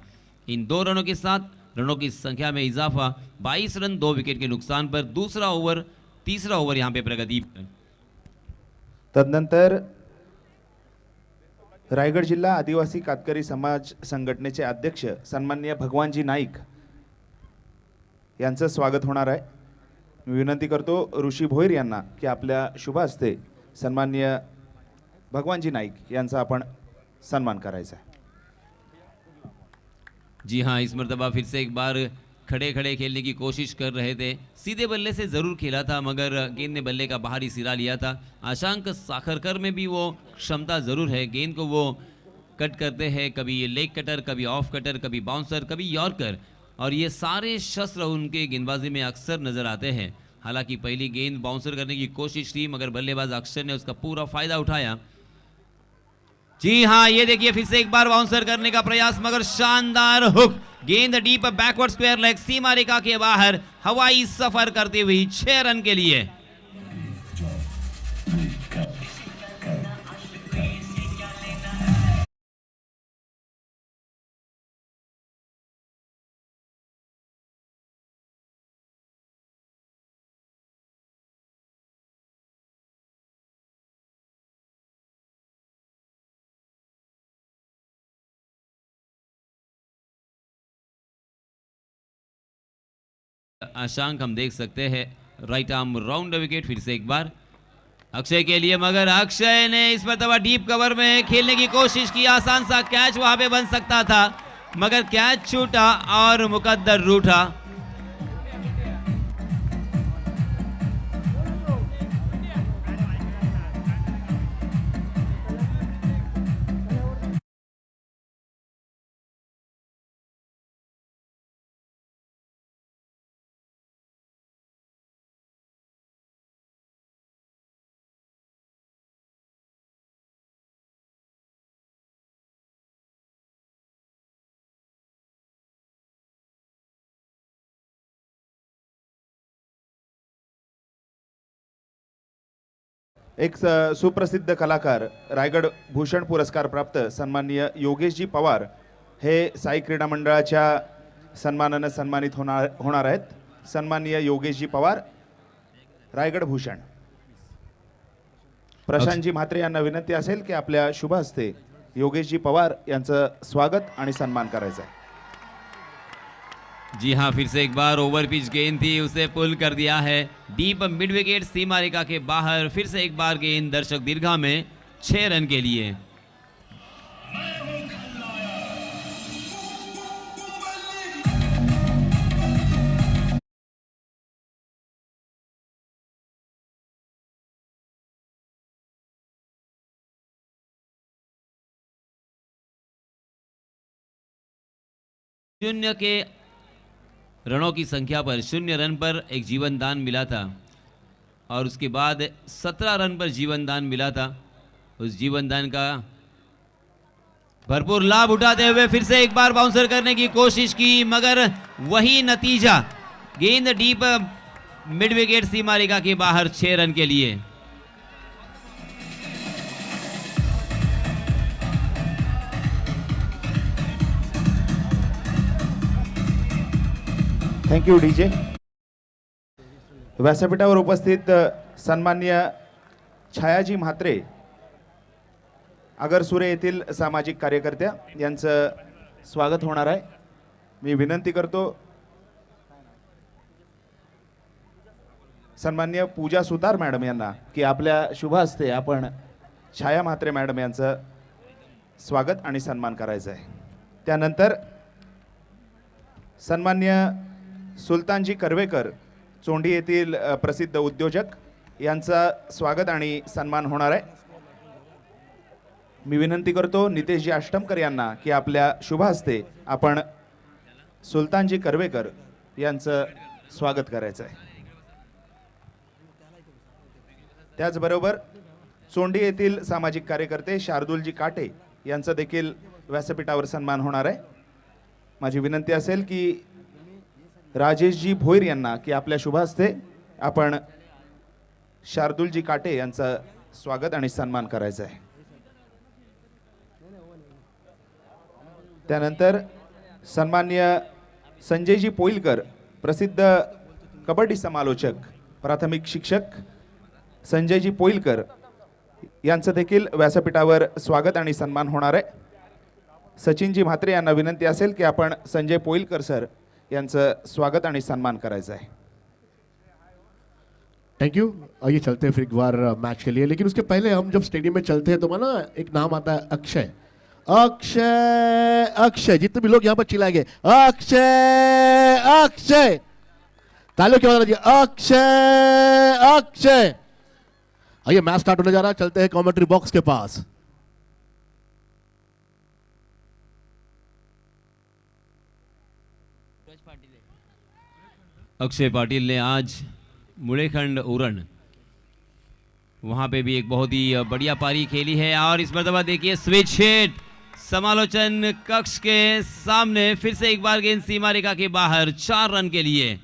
इन 2 रनों के साथ रनों की संख्या में इजाफा, 22 रन 2 विकेट के नुकसान पर। तीसरा ओवर यहां पे प्रगति पर। तदनंतर रायगड जिल्हा आदिवासी कातकरी समाज संघटनेचे अध्यक्ष सन्माननीय भगवानजी नाईक यांचं स्वागत होणार आहे। मी विनंती करतो ऋषी भोईर यांना की आपल्या शुभ हस्ते सन्माननीय भगवानजी नाईक यांचा आपण सन्मान करायचा है। जी हाँ, इस मर्तबा फिर से एक बार खड़े खड़े खेलने की कोशिश कर रहे थे। सीधे बल्ले से ज़रूर खेला था, मगर गेंद ने बल्ले का बाहरी सिरा लिया था। आशांक साखरकर में भी वो क्षमता ज़रूर है, गेंद को वो कट करते हैं, कभी लेग कटर, कभी ऑफ कटर, कभी बाउंसर, कभी यॉर्कर, और ये सारे शस्त्र उनके गेंदबाजी में अक्सर नज़र आते हैं। हालांकि पहली गेंद बाउंसर करने की कोशिश थी, मगर बल्लेबाज अक्षर ने उसका पूरा फ़ायदा उठाया। जी हाँ, ये देखिए फिर से एक बार बाउंसर करने का प्रयास, मगर शानदार हुक, गेंद डीप बैकवर्ड स्क्वायर लेग, सीमा रेखा के बाहर हवाई सफर करती हुई 6 रन के लिए। आशांक हम देख सकते हैं, राइट आर्म राउंड विकेट। फिर से एक बार अक्षय के लिए, मगर अक्षय ने इस मरतबा डीप कवर में खेलने की कोशिश की। आसान सा कैच वहां पे बन सकता था, मगर कैच छूटा और मुकद्दर रूठा। एक सुप्रसिद्ध कलाकार, रायगड भूषण पुरस्कार प्राप्त सन्माननीय योगेशजी पवार हे साई क्रीडा मंडळाच्या सन्मानाने सन्मानित होणार आहेत। सन्माननीय योगेशजी पवार, रायगड भूषण। प्रशांतजी म्हात्रे यांना विनंती असेल की आपल्या शुभ हस्ते योगेशजी पवार यांचं स्वागत आणि सन्मान करायचा आहे। जी हाँ, फिर से एक बार ओवर पिच गेंद थी, उसे पुल कर दिया है डीप मिड विकेट सीमा रेखा के बाहर। फिर से एक बार गेंद दर्शक दीर्घा में 6 रन के लिए। शून्य के रनों की संख्या पर 0 रन पर एक जीवन दान मिला था और उसके बाद 17 रन पर जीवन दान मिला था। उस जीवन दान का भरपूर लाभ उठाते हुए फिर से एक बार बाउंसर करने की कोशिश की, मगर वही नतीजा, गेंद डीप मिड विकेट सीमा रेखा के बाहर 6 रन के लिए। Thank you DJ. व्यासपीठावर उपस्थित सन्माननीय छायाजी म्हात्रे, आगरसुरे येथील सामाजिक कार्यकर्त्या यांचं स्वागत होणार आहे। मी विनंती करतो सन्माननीय पूजा सुतार मॅडम यांना की आपल्या शुभ हस्ते आपण छाया म्हात्रे मॅडम यांचं स्वागत आणि सन्मान करायचा आहे। त्यानंतर सन्माननीय सुलतानजी कर्वेकर, चोंडी येथील प्रसिद्ध उद्योजक यांचा स्वागत आणि सन्मान होणार आहे। मी विनंती करतो नितेशजी अष्टमकर यांना की आपल्या शुभ हस्ते आपण सुलतानजी कर्वेकर यांचं स्वागत करायचं आहे। त्याचबरोबर चोंडी येथील सामाजिक कार्यकर्ते शार्दुलजी काटे यांचा देखील व्यासपीठावर सन्मान होणार आहे। माझी विनंती असेल की राजेशजी भोईर यांना की आपल्या शुभ हस्ते आपण शार्दुलजी काटे यांचं स्वागत आणि सन्मान करायचा आहे। त्यानंतर सन्माननीय संजयजी पोईलकर, प्रसिद्ध कबड्डी समालोचक, प्राथमिक शिक्षक संजयजी पोईलकर यांचं देखील व्यासपीठावर स्वागत आणि सन्मान होणार आहे। सचिनजी म्हात्रे यांना विनंती असेल की आपण संजय पोईलकर सर यांचं स्वागत आणि सन्मान करायचा है। Thank you. आइए चलते हैं फिर एक बार मैच के लिए, लेकिन उसके पहले हम जब स्टेडियम में चलते हैं तो माना एक नाम आता है अक्षय। अक्षय अक्षय, जितने भी लोग यहाँ पर चिल्लाएंगे अक्षय अक्षय, तालियों की आवाज दीजिए अक्षय अक्षय। आइए मैच स्टार्ट होने जा रहा है, चलते हैं कमेंट्री बॉक्स के पास। अक्षय पाटिल ने आज मुड़ेखंड उरण वहां पे भी एक बहुत ही बढ़िया पारी खेली है और इस मरतबा देखिए स्विच हिट समालोचन कक्ष के सामने। फिर से एक बार गेंद सीमा रेखा के बाहर 4 रन के लिए।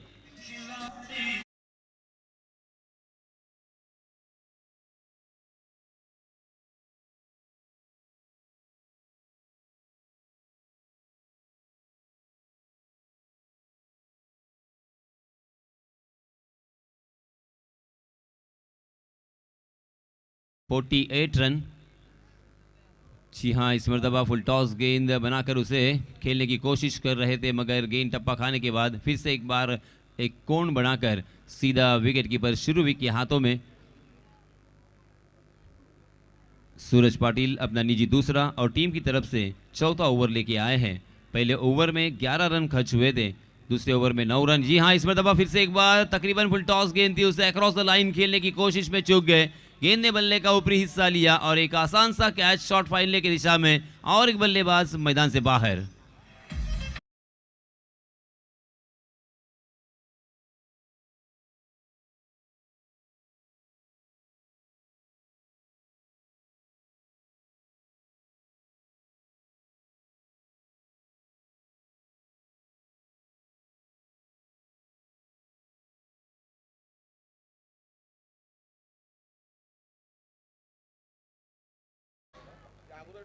Forty 48 run. जी हाँ, इस मरतबा फुल टॉस गेंद बनाकर उसे खेलने की कोशिश कर रहे थे, मगर गेंद टप्पा खाने के बाद फिर से एक बार एक कोण बनाकर सीधा विकेट कीपर शिरुविक के हाथों में। सूरज पाटिल अपना निजी दूसरा और टीम की तरफ से चौथा ओवर लेके आए हैं। पहले ओवर में 11 रन खर्च हुए थे, दूसरे ओवर में 9 रन। जी हाँ, इस मरतबा फिर से एक बार तकरीबन फुल टॉस गेंद थी, उसे अक्रॉस द लाइन खेलने की कोशिश में चूक गए। गेंद ने बल्ले का ऊपरी हिस्सा लिया और एक आसान सा कैच शॉट फाइनल की दिशा में, और एक बल्लेबाज मैदान से बाहर।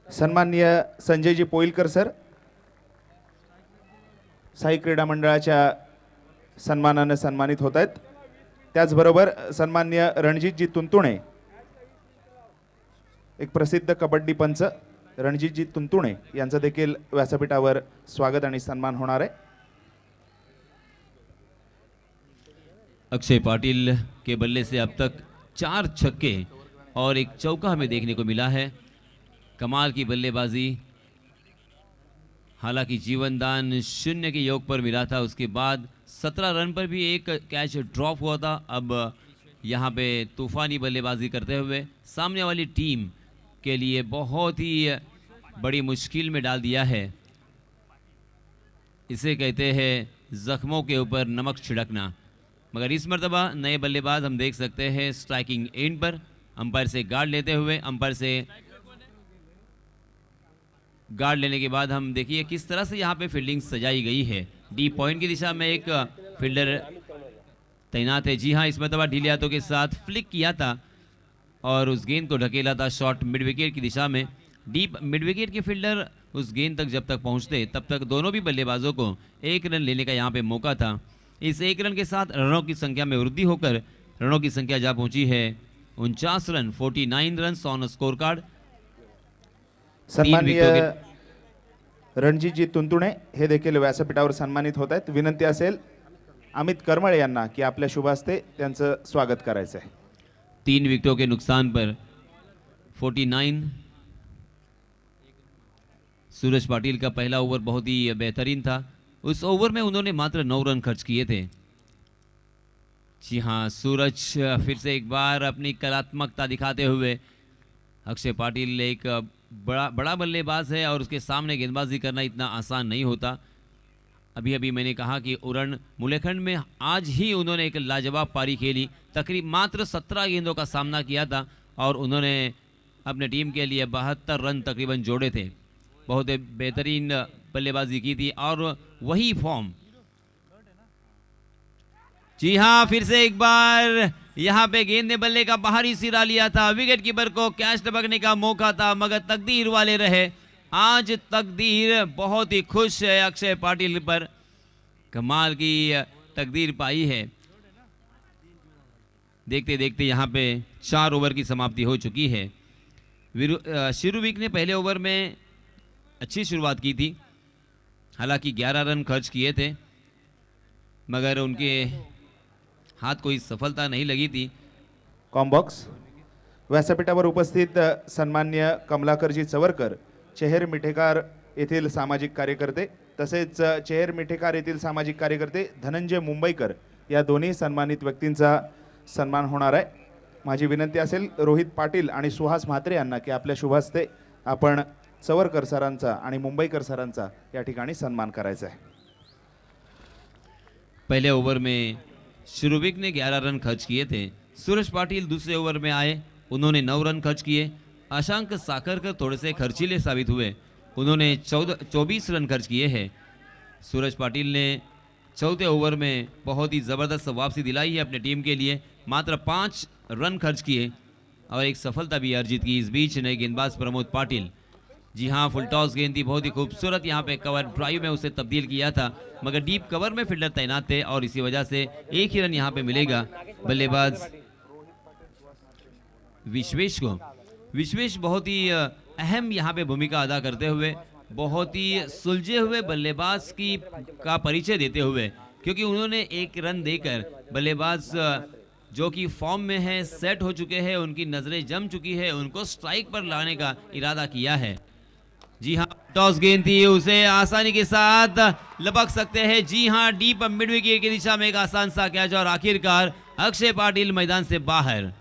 सन्माननीय संजयजी पोईलकर सर साई क्रीडा मंडळाच्या सन्मानाने सन्मानित होत आहेत. त्याचबरोबर सन्माननीय रणजितजी तुंतुणे, एक प्रसिद्ध कबड्डी पंच रणजितजी तुंतुणे यांचं देखील व्यासपीठावर स्वागत आणि सन्मान होणार आहे. अक्षय पाटिल के बल्ले से अब तक 4 छक्के और एक चौका हमें देखने को मिला है। कमाल की बल्लेबाजी। हालांकि जीवनदान 0 के योग पर मिला था, उसके बाद 17 रन पर भी एक कैच ड्रॉप हुआ था। अब यहाँ पे तूफानी बल्लेबाजी करते हुए सामने वाली टीम के लिए बहुत ही बड़ी मुश्किल में डाल दिया है। इसे कहते हैं जख्मों के ऊपर नमक छिड़कना। मगर इस मरतबा नए बल्लेबाज हम देख सकते हैं स्ट्राइकिंग एंड पर अंपायर से गार्ड लेते हुए। अंपायर से गार्ड लेने के बाद हम देखिए किस तरह से यहाँ पे फील्डिंग सजाई गई है। डी पॉइंट की दिशा में एक फील्डर तैनात है। जी हाँ, इस मरतबा ढीले हाथों के साथ फ्लिक किया था और उस गेंद को ढकेला था शॉट मिड विकेट की दिशा में। डीप मिड विकेट के फील्डर उस गेंद तक जब तक पहुँचते तब तक दोनों भी बल्लेबाजों को 1 रन लेने का यहाँ पे मौका था। इस 1 रन के साथ रनों की संख्या में वृद्धि होकर रनों की संख्या जा पहुंची है 49 run, 49 run on score card. सन्माननीय रणजितजी तुंतुणे हे देखील व्यासपीठावर सन्मानित होत आहेत. विनंती असेल अमित करमळे यांना की आपल्या शुभ हस्ते त्यांचं स्वागत करायचं आहे. 3 विकेटों के नुकसान पर 49। सूरज पाटिल का पहला ओवर बहुत ही बेहतरीन था। उस ओवर में उन्होंने मात्र 9 रन खर्च किए थे। जी हाँ, सूरज फिर से एक बार अपनी कलात्मकता दिखाते हुए। अक्षय पाटिल एक बड़ा बल्लेबाज है और उसके सामने गेंदबाजी करना इतना आसान नहीं होता। अभी अभी मैंने कहा कि उरण मुलेखंड में आज ही उन्होंने एक लाजवाब पारी खेली। तकरीबन मात्र 17 गेंदों का सामना किया था और उन्होंने अपने टीम के लिए 72 रन तकरीबन जोड़े थे। बहुत बेहतरीन बल्लेबाजी की थी और वही फॉर्म। जी हाँ, फिर से एक बार यहाँ पे गेंद ने बल्ले का बाहरी सिरा लिया था। विकेट कीपर को कैच टपकने का मौका था मगर तकदीर वाले रहे। आज तकदीर बहुत ही खुश है अक्षय पाटिल पर। कमाल की तकदीर पाई है। देखते देखते यहाँ पे 4 ओवर की समाप्ति हो चुकी है। शिरुविक ने पहले ओवर में अच्छी शुरुआत की थी। हालांकि 11 रन खर्च किए थे मगर उनके हाथ कोई सफलता नहीं लगी थी। कॉम्बॉक्स व्यासपीठावर उपस्थित सन्माननीय कमलाकरजी चवरकर, चेहेर मिठेकार येथील सामाजिक कार्यकर्ते, तसेच चेहेर मिठेकार येथील सामाजिक कार्यकर्ते धनंजय मुंबईकर या दोन्ही सन्मानित व्यक्तींचा सन्मान होणार आहे. माझी विनंती असेल रोहित पाटील आणि सुहास म्हात्रे यांना की आपल्या शुभ हस्ते आपण चवरकर सरांचा आणि मुंबईकर सरांचा या ठिकाणी सन्मान करायचा आहे. पहले ओवर में शिरुविक ने 11 रन खर्च किए थे। सूरज पाटिल दूसरे ओवर में आए, उन्होंने 9 रन खर्च किए। अशांक साकरकर थोड़े से खर्चीले साबित हुए, उन्होंने 24 रन खर्च किए हैं। सूरज पाटिल ने चौथे ओवर में बहुत ही ज़बरदस्त वापसी दिलाई है अपने टीम के लिए। मात्र 5 रन खर्च किए और एक सफलता भी अर्जित की। इस बीच नए गेंदबाज प्रमोद पाटिल, जी हाँ, फुल टॉस गेंद थी, बहुत ही खूबसूरत यहाँ पे कवर ड्राइव में उसे तब्दील किया था मगर डीप कवर में फील्डर तैनात थे और इसी वजह से 1 ही रन यहाँ पे मिलेगा बल्लेबाज विश्वेश को। विश्वेश बहुत ही अहम यहाँ पे भूमिका अदा करते हुए, बहुत ही सुलझे हुए बल्लेबाज का परिचय देते हुए क्योंकि उन्होंने एक रन देकर बल्लेबाज जो कि फॉर्म में है, सेट हो चुके हैं, उनकी नजरें जम चुकी है, उनको स्ट्राइक पर लाने का इरादा किया है। जी हाँ, टॉस गेंद थी, उसे आसानी के साथ लपक सकते हैं। जी हाँ, डीप मिड विकेट की दिशा में एक आसान सा कैच और आखिरकार अक्षय पाटिल मैदान से बाहर।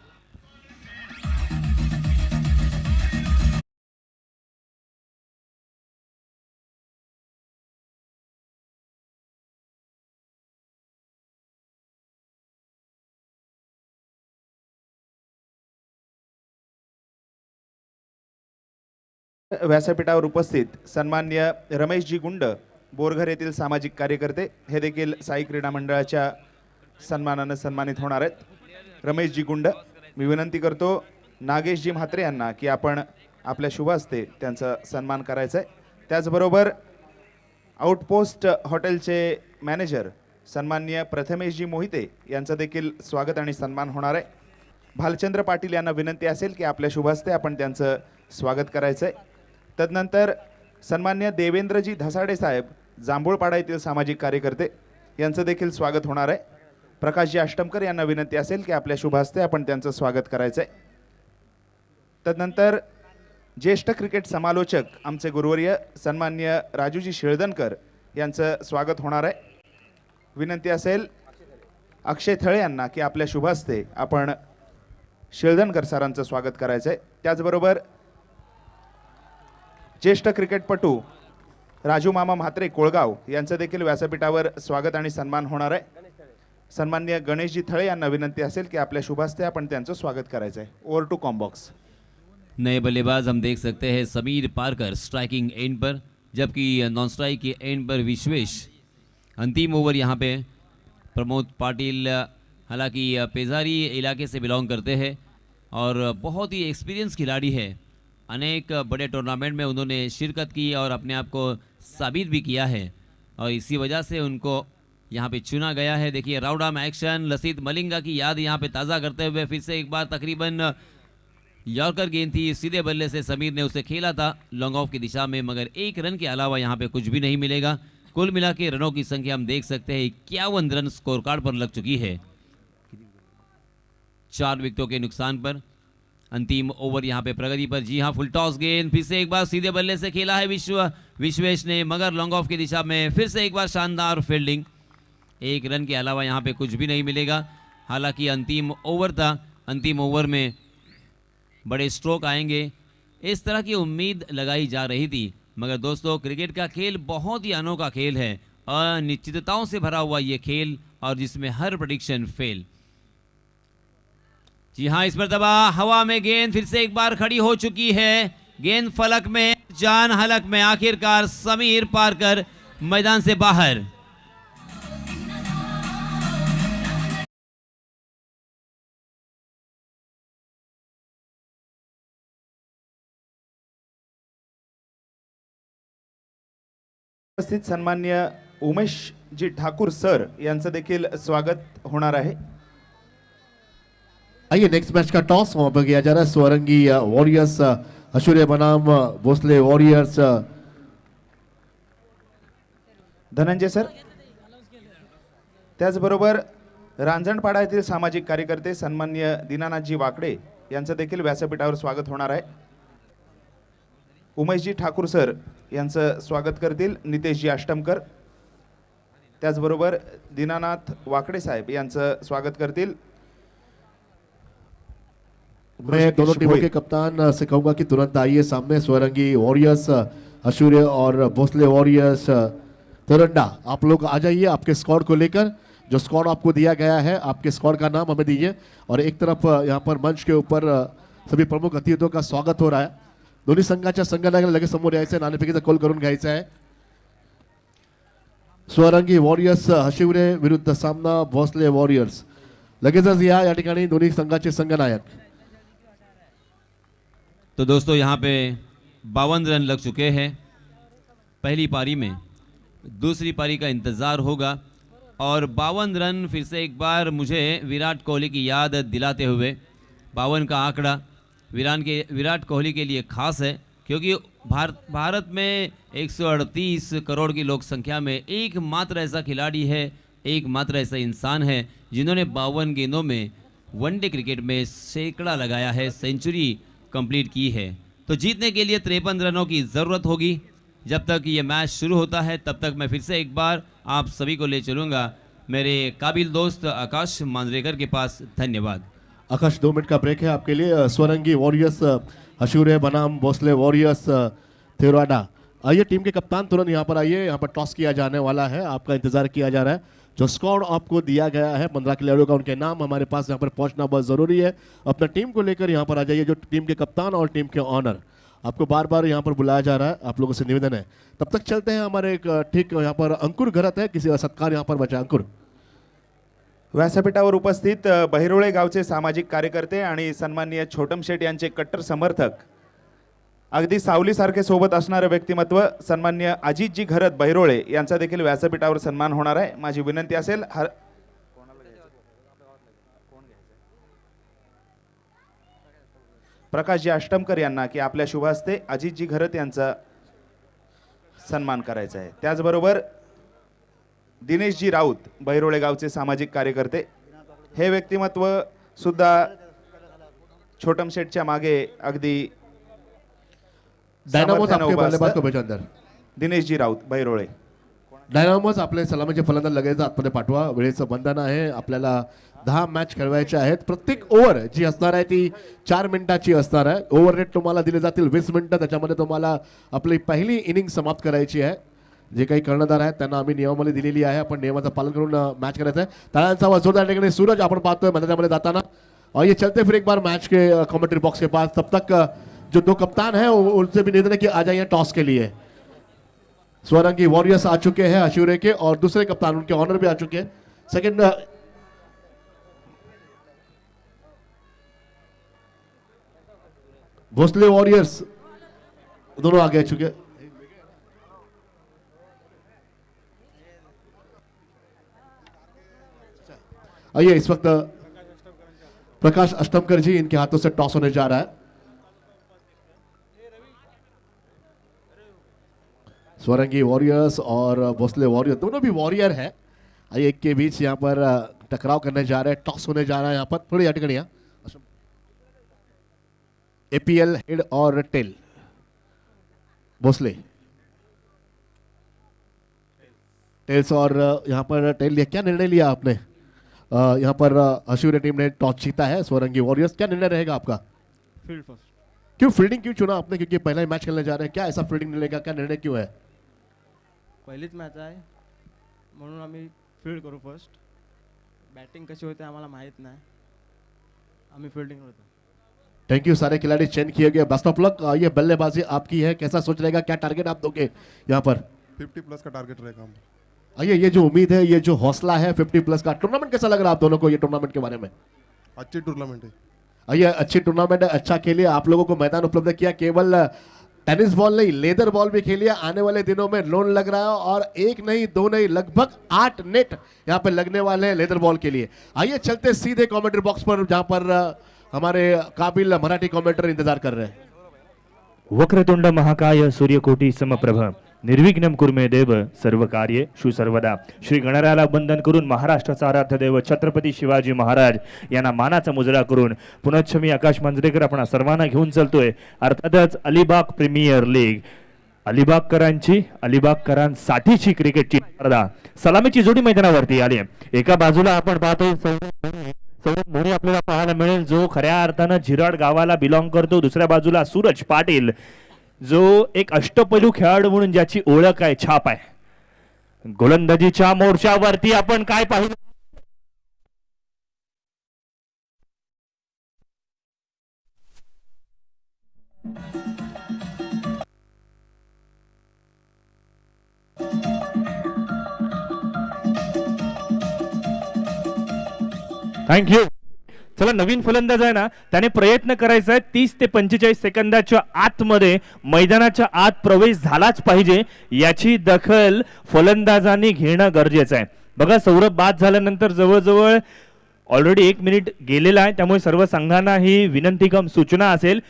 व्यासपीठावर उपस्थित सन्मान्य रमेशजी गुंड, बोरघर येथील सामाजिक कार्यकर्ते, हे देखील साई क्रीडा मंडळाच्या सन्मानाने सन्मानित होणार आहेत। रमेशजी गुंड, मी विनंती करतो नागेशजी म्हात्रे यांना की आपण आपल्या शुभ हस्ते त्यांचा सन्मान करायचा आहे। त्याचबरोबर आउटपोस्ट हॉटेलचे मॅनेजर सन्मान्य प्रथमेशजी मोहिते यांचं देखील स्वागत आणि सन्मान होणार आहे। भालचंद्र पाटील यांना विनंती असेल की आपल्या शुभ हस्ते आपण त्यांचं स्वागत करायचं आहे। तदनंतर सन्मान्य देवेंद्रजी धसाडे साहेब, जांभूळपाडा येथील सामाजिक कार्यकर्ते, यांचं देखील स्वागत होणार आहे। प्रकाशजी अष्टमकर यांना विनंती असेल की आपल्या शुभ हस्ते आपण त्यांचं स्वागत करायचं आहे। तदनंतर ज्येष्ठ क्रिकेट समालोचक आमचे गुरुवर्य सन्मान्य राजूजी शिळदनकर यांचं स्वागत होणार आहे। विनंती असेल अक्षय थळे यांना की आपल्या शुभ हस्ते आपण शिळदनकर सरांचं स्वागत करायचं आहे। त्याचबरोबर ज्येष्ठ क्रिकेटपटू राजू मामा म्हात्रे कोळगाव यांचं देखील व्यासपीठावर स्वागत आणि सन्मान होणार आहे। सन्मान्य गणेशजी थळे यांना विनंती असेल कि आपल्या शुभ हस्ते आपण त्यांचं स्वागत करायचं आहे। Over to combox. नए बल्लेबाज हम देख सकते हैं समीर पारकर स्ट्राइकिंग एंड पर, जबकि नॉन स्ट्राइक के एंड पर विश्वेश। अंतिम ओवर यहाँ पे प्रमोद पाटिल हालांकि पेजारी इलाके से बिलोंग करते हैं और बहुत ही एक्सपीरियंस खिलाड़ी है। अनेक बड़े टूर्नामेंट में उन्होंने शिरकत की और अपने आप को साबित भी किया है और इसी वजह से उनको यहाँ पे चुना गया है। देखिए round arm action, Lasith Malinga की याद यहाँ पे ताज़ा करते हुए फिर से एक बार तकरीबन यॉर्कर गेंद थी, सीधे बल्ले से समीर ने उसे खेला था लॉन्ग ऑफ की दिशा में, मगर एक रन के अलावा यहाँ पे कुछ भी नहीं मिलेगा। कुल मिला के रनों की संख्या हम देख सकते हैं 51 रन स्कोर कार्ड पर लग चुकी है। 4 विकेटों के नुकसान पर अंतिम ओवर यहाँ पे प्रगति पर। जी हाँ, फुल टॉस गेंद फिर से एक बार सीधे बल्ले से खेला है विश्वेश ने, मगर लॉन्ग ऑफ की दिशा में फिर से एक बार शानदार फील्डिंग। एक रन के अलावा यहाँ पे कुछ भी नहीं मिलेगा। हालांकि अंतिम ओवर था, अंतिम ओवर में बड़े स्ट्रोक आएंगे इस तरह की उम्मीद लगाई जा रही थी, मगर दोस्तों क्रिकेट का खेल बहुत ही अनोखा खेल है, अनिश्चितताओं से भरा हुआ ये खेल और जिसमें हर प्रेडिक्शन फेल। जी हाँ, इस मर्तबा हवा में गेंद फिर से एक बार खड़ी हो चुकी है, गेंद फलक में, जान हलक में, आखिरकार समीर पारकर मैदान से बाहर। उपस्थित सन्मान्य उमेश जी ठाकुर सर यांचं देखील स्वागत होणार आहे। आइए नेक्स्ट मैच का टॉस वहां पर किया जा रहा है। स्वरंगी वॉरियर्स अशूर्य बनाम भोसले वॉरियर्स। धनंजय सर, त्याचबरोबर रांजणपाडा येथील सामाजिक कार्यकर्ते सन्मान्य दीनानाथजी वाकडे यांचं देखील व्यासपीठावर स्वागत होणार आहे। उमेशजी ठाकूर सर यांचं स्वागत करतील नितेशजी अष्टमकर, त्याचबरोबर दीनानाथ वाकडे साहेब यांचं स्वागत करतील। मैं दोनों टीमों के कप्तान से कहूंगा कि तुरंत आइए सामने। स्वरंगी वॉरियर्स अशूर्य और भोसले वॉरियर्स तरंडा, आप लोग आ जाइए आपके स्क्वाड को लेकर। जो स्क्वाड आपको दिया गया है, आपके स्क्वाड का नाम हमें दीजिए। और एक तरफ यहाँ पर मंच के ऊपर सभी प्रमुख अतिथियों का स्वागत हो रहा है। दोन्ही संघाच्या संघाला लगेच समोर यायचं, नाणेफेकीचा कॉल करून घ्यायचा आहे। स्वरंगी वॉरियर्स हशिवरे विरुद्ध सामना भोसले वॉरियर्स। लगेचच या ठिकाणी दोन्ही संघाचे संघनायक। तो दोस्तों यहाँ पे 52 रन लग चुके हैं पहली पारी में, दूसरी पारी का इंतज़ार होगा। और 52 रन फिर से एक बार मुझे विराट कोहली की याद दिलाते हुए, 52 का आंकड़ा विराट कोहली के लिए खास है, क्योंकि भारत में 138 करोड़ की लोक संख्या में एकमात्र ऐसा खिलाड़ी है, एकमात्र ऐसा इंसान है जिन्होंने 52 गेंदों में वनडे क्रिकेट में सैकड़ा लगाया है, सेंचुरी कंप्लीट की है। तो जीतने के लिए 53 रनों की ज़रूरत होगी। जब तक ये मैच शुरू होता है तब तक मैं फिर से एक बार आप सभी को ले चलूँगा मेरे काबिल दोस्त आकाश मांजरेकर के पास। धन्यवाद। आकाश 2 मिनट का ब्रेक है आपके लिए। स्वरंगी वॉरियर्स हशूरे बनाम भोसले वॉरियर्स थिरोडा। आइए टीम के कप्तान तुरंत यहाँ पर आइए। यहाँ पर टॉस किया जाने वाला है, आपका इंतजार किया जा रहा है। जो स्क्वाड आपको दिया गया है 15 खिलाड़ियों का, उनके नाम हमारे पास यहाँ पर पहुँचना बहुत ज़रूरी है। अपना टीम को लेकर यहाँ पर आ जाइए। जो टीम के कप्तान और टीम के ऑनर, आपको बार बार यहाँ पर बुलाया जा रहा है, आप लोगों से निवेदन है। तब तक चलते हैं हमारे एक ठीक यहाँ पर अंकुर घरत है, किसी का सत्कार यहाँ पर बचा। अंकुर, व्यासपीठावर उपस्थित बहिरोळे गावचे सामाजिक कार्यकर्ते आणि सन्माननीय छोटम शेट यांचे कट्टर समर्थक, अगदी सावलीसारखे सोबत असणारे व्यक्तिमत्व सन्माननीय अजितजी घरत बहिरोळे यांचा देखील व्यासपीठावर सन्मान होणार आहे। माझी विनंती असेल प्रकाशजी अष्टमकर यांना की आपल्या शुभ हस्ते अजितजी घरत यांचा सन्मान करायचा आहे। त्याचबरोबर दिनेशजी राऊत बहिरोळे गावचे सामाजिक कार्यकर्ते, हे व्यक्तिमत्व सुद्धा छोटम शेटच्या मागे अगदी डायनामोस आपके बल्लेबाज को भेजा अंदर। दिनेशजी राऊत बहिरोळे। डायनामोस आपले सलामीचे फलंदाज लगेच आतमध्ये पाठवा, वेळेचं बंधन आहे। आपल्याला 10 मॅच खेळवायचे आहेत। प्रत्येक ओव्हर जी असणार आहे ती 4 मिनिटाची असणार आहे। ओव्हर रेट तुम्हाला दिले जातील 20 मिनिटं, त्याच्यामध्ये तुम्हाला आपली पहिली इनिंग समाप्त करायची आहे। जे काही कर्णधार आहेत त्यांना आम्ही नियमावली दिलेली आहे, आपण नियमाचं पालन करून मॅच करायचं आहे। टाळ्यांचा आवाज जोरदार ठिकाणी सूरज आपण पाहतोय मैदानामध्ये जाताना। और ये चलते फिर एक बार मैच के कमेंट्री बॉक्स के पास। तब तक जो 2 कप्तान हैं उनसे भी निवेदन है कि आ जाइए टॉस के लिए। स्वरंगी वॉरियर्स आ चुके हैं हशूरे के, और दूसरे कप्तान उनके ऑनर भी आ चुके हैं। सेकंड भोसले वॉरियर्स दोनों आगे आ चुके हैं। आइए इस वक्त प्रकाश अष्टमकर जी, इनके हाथों से टॉस होने जा रहा है। स्वरंगी वॉरियर्स और भोसले वॉरियर्स दोनों भी वॉरियर है। आइए एक के बीच यहाँ पर टकराव करने जा रहे हैं, टॉस होने जा रहा है। यहाँ पर थोड़ी या टिकड़ियाँ APL हेड और टेल। भोसले टेल्स, और यहाँ पर टेल लिया। क्या निर्णय लिया आपने? यहाँ पर हशूरे टीम ने टॉस जीता है। स्वरंगी वॉरियर्स, क्या निर्णय रहेगा आपका? Field first. क्यों फील्डिंग क्यों चुना आपने? क्योंकि पहला ही मैच खेलने जा रहे हैं, क्या ऐसा फील्डिंग निर्णय का क्या निर्णय क्यों है? पहिलीच मॅच आहे म्हणून आम्ही फील्ड करू फर्स्ट। बॅटिंग कशी होते आम्हाला माहित नाही, आम्ही फील्डिंग होतो। Thank you. सारे खिलाड़ी चेंज किए गए। बेस्ट ऑफ लक। ये बल्लेबाजी आपकी है, कैसा सोच रहेगा, क्या टारगेट आप दोगे यहाँ पर? 50+ का टारगेट रहेगा। आइए, ये जो उम्मीद है, ये जो हौसला है 50+ का। टूर्नामेंट कैसा लग रहा है आप दोनों को, ये टूर्नामेंट के बारे में? अच्छी टूर्नामेंट है। आइए, अच्छी टूर्नामेंट है, अच्छा खेलिए। आप लोगों को मैदान उपलब्ध किया, केवल टेनिस बॉल नहीं लेदर बॉल भी खेलिए। आने वाले दिनों में लोन लग रहा है, और 1 नहीं 2 नहीं लगभग 8 नेट यहाँ पे लगने वाले हैं लेदर बॉल के लिए। आइए चलते सीधे कमेंट्री बॉक्स पर, जहाँ पर हमारे काबिल मराठी कमेंटर इंतजार कर रहे हैं। वक्रतुंड महाकाय सूर्यकोटी समप्रभ निर्विघ्नं कुर्मे देव सर्व कार्ये सुसर्वदा। श्री गणरायाला वंदन करून महाराष्ट्राचा आराध्य देव छत्रपती शिवाजी महाराज यांना मानाचा मुजरा करून पुनश्च मी आकाश मांजरेकर आपण सर्वांना घेऊन चलतोय अर्थातच अलिबाग प्रीमियर लीग। अलिबागकरांसाठीची क्रिकेटची स्पर्धा सलामीची जोडी मैदानावरती आली आहे। एका बाजूला आपण पाहतोय सौरभ मोरे आपल्याला पाहायला मिळेल, जो खऱ्या अर्थानं झिराड गावाला बिलॉंग करतो। दुसऱ्या बाजूला सूरज पाटील, जो एक अष्टपैलू खेळाडू म्हणून ज्याची ओळख आहे, छाप आहे। गोलंदाजीच्या मोर्चावरती आपण काय पाहिलं? थँक्यू। चला, नवीन फलंदाज आहे ना, त्याने प्रयत्न करायचा आहे 30 ते 45 सेकंदाच्या आतमध्ये मैदानाच्या आत प्रवेश झालाच पाहिजे, याची दखल फलंदाजांनी घेणं गरजेचं आहे। बघा, सौरभ बाद झाल्यानंतर जवळजवळ ऑलरेडी 1 मिनिट गेलेला आहे, त्यामुळे सर्व संघांना ही विनंती कम सूचना असेल,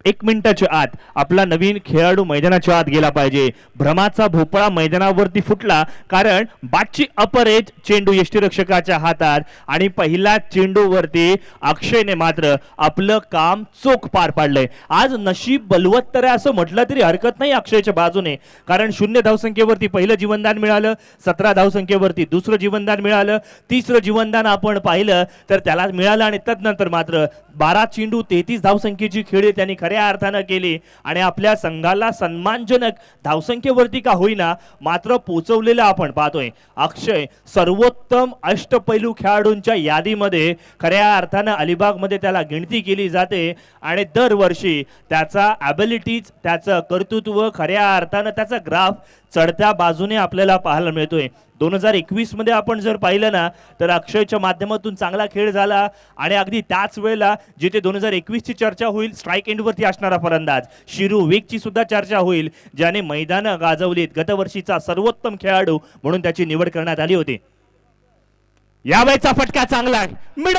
1 मिनिटाच्या आत आपला नवीन खेळाडू मैदानाच्या आत गेला पाहिजे. भ्रमाचा भोपळा मैदानावरती फुटला कारण बाटची अपर एज चेंडू यष्टीरक्षकाच्या हातात आणि पहिला चेंडूवरती अक्षयने मात्र आपलं काम चोख पार पाडलंय. आज नशीब बलवत्तर आहे असं म्हटलं तरी हरकत नाही अक्षयच्या बाजूने, कारण 0 धावसंख्येवरती पहिलं जीवनदान मिळालं, 17 धावसंख्येवरती दुसरं जीवनदान मिळालं, तिसरं जीवनदान आपण पाहिलं तर त्याला मिळालं आणि तदनंतर मात्र 12 चेंडू 33 धावसंख्येची खेळी त्यांनी खऱ्या अर्थानं केली आणि आपल्या संघाला सन्मानजनक धावसंख्येवरती का होईना मात्र पोचवलेलं आपण पाहतोय. अक्षय सर्वोत्तम अष्टपैलू खेळाडूंच्या यादीमध्ये खऱ्या अर्थानं अलिबागमध्ये त्याला गिणती केली जाते आणि दरवर्षी त्याचा ॲबिलिटीज, त्याचं कर्तृत्व, खऱ्या अर्थानं त्याचा ग्राफ चढत्या बाजूने आपल्याला पाहायला मिळतोय. 2021 मध्ये आपण जर पाहिलं ना तर अक्षयच्या माध्यमातून चांगला खेळ झाला आणि अगदी त्याच वेळेला जिथे 2021 ची चर्चा होईल स्ट्राईक एंडवरती असणारा फलंदाज शिरू वेगची सुद्धा चर्चा होईल, ज्याने मैदानं गाजवलीत. गतवर्षीचा सर्वोत्तम खेळाडू म्हणून त्याची निवड करण्यात आली होती. यावेळेचा फटका चांगला मिड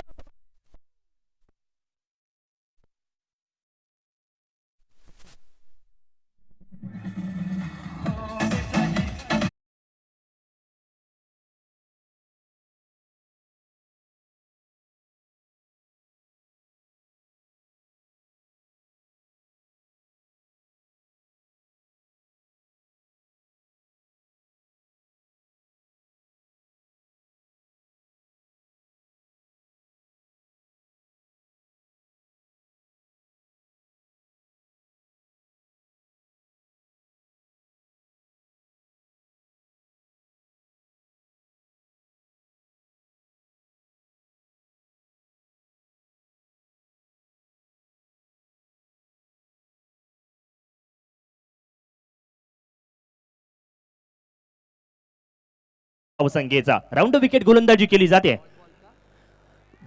संख्येचा राऊंड विकेट गोलंदाजी केली जाते.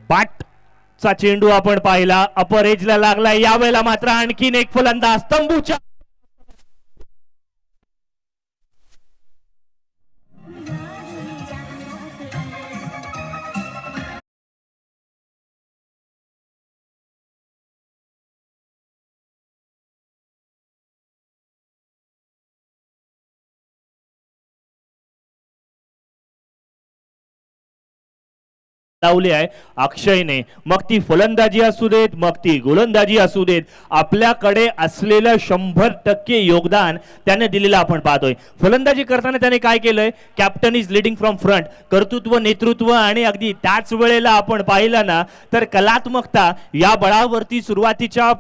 बाटचा चेंडू आपण पाहिला, अपर एजला लागला. यावेळेला मात्र आणखीन एक फलंदाज तंबूच्या लावली आहे अक्षयने. मग ती फलंदाजी असू देत, मग ती गोलंदाजी असू देत, आपल्याकडे असलेलं 100% योगदान त्याने दिलेलं आपण पाहतोय. फलंदाजी करताना त्याने काय केलंय, captain is leading from front, कर्तृत्व, नेतृत्व आणि अगदी त्याच वेळेला आपण पाहिलं ना तर कलात्मकता या बळावरती सुरुवातीच्या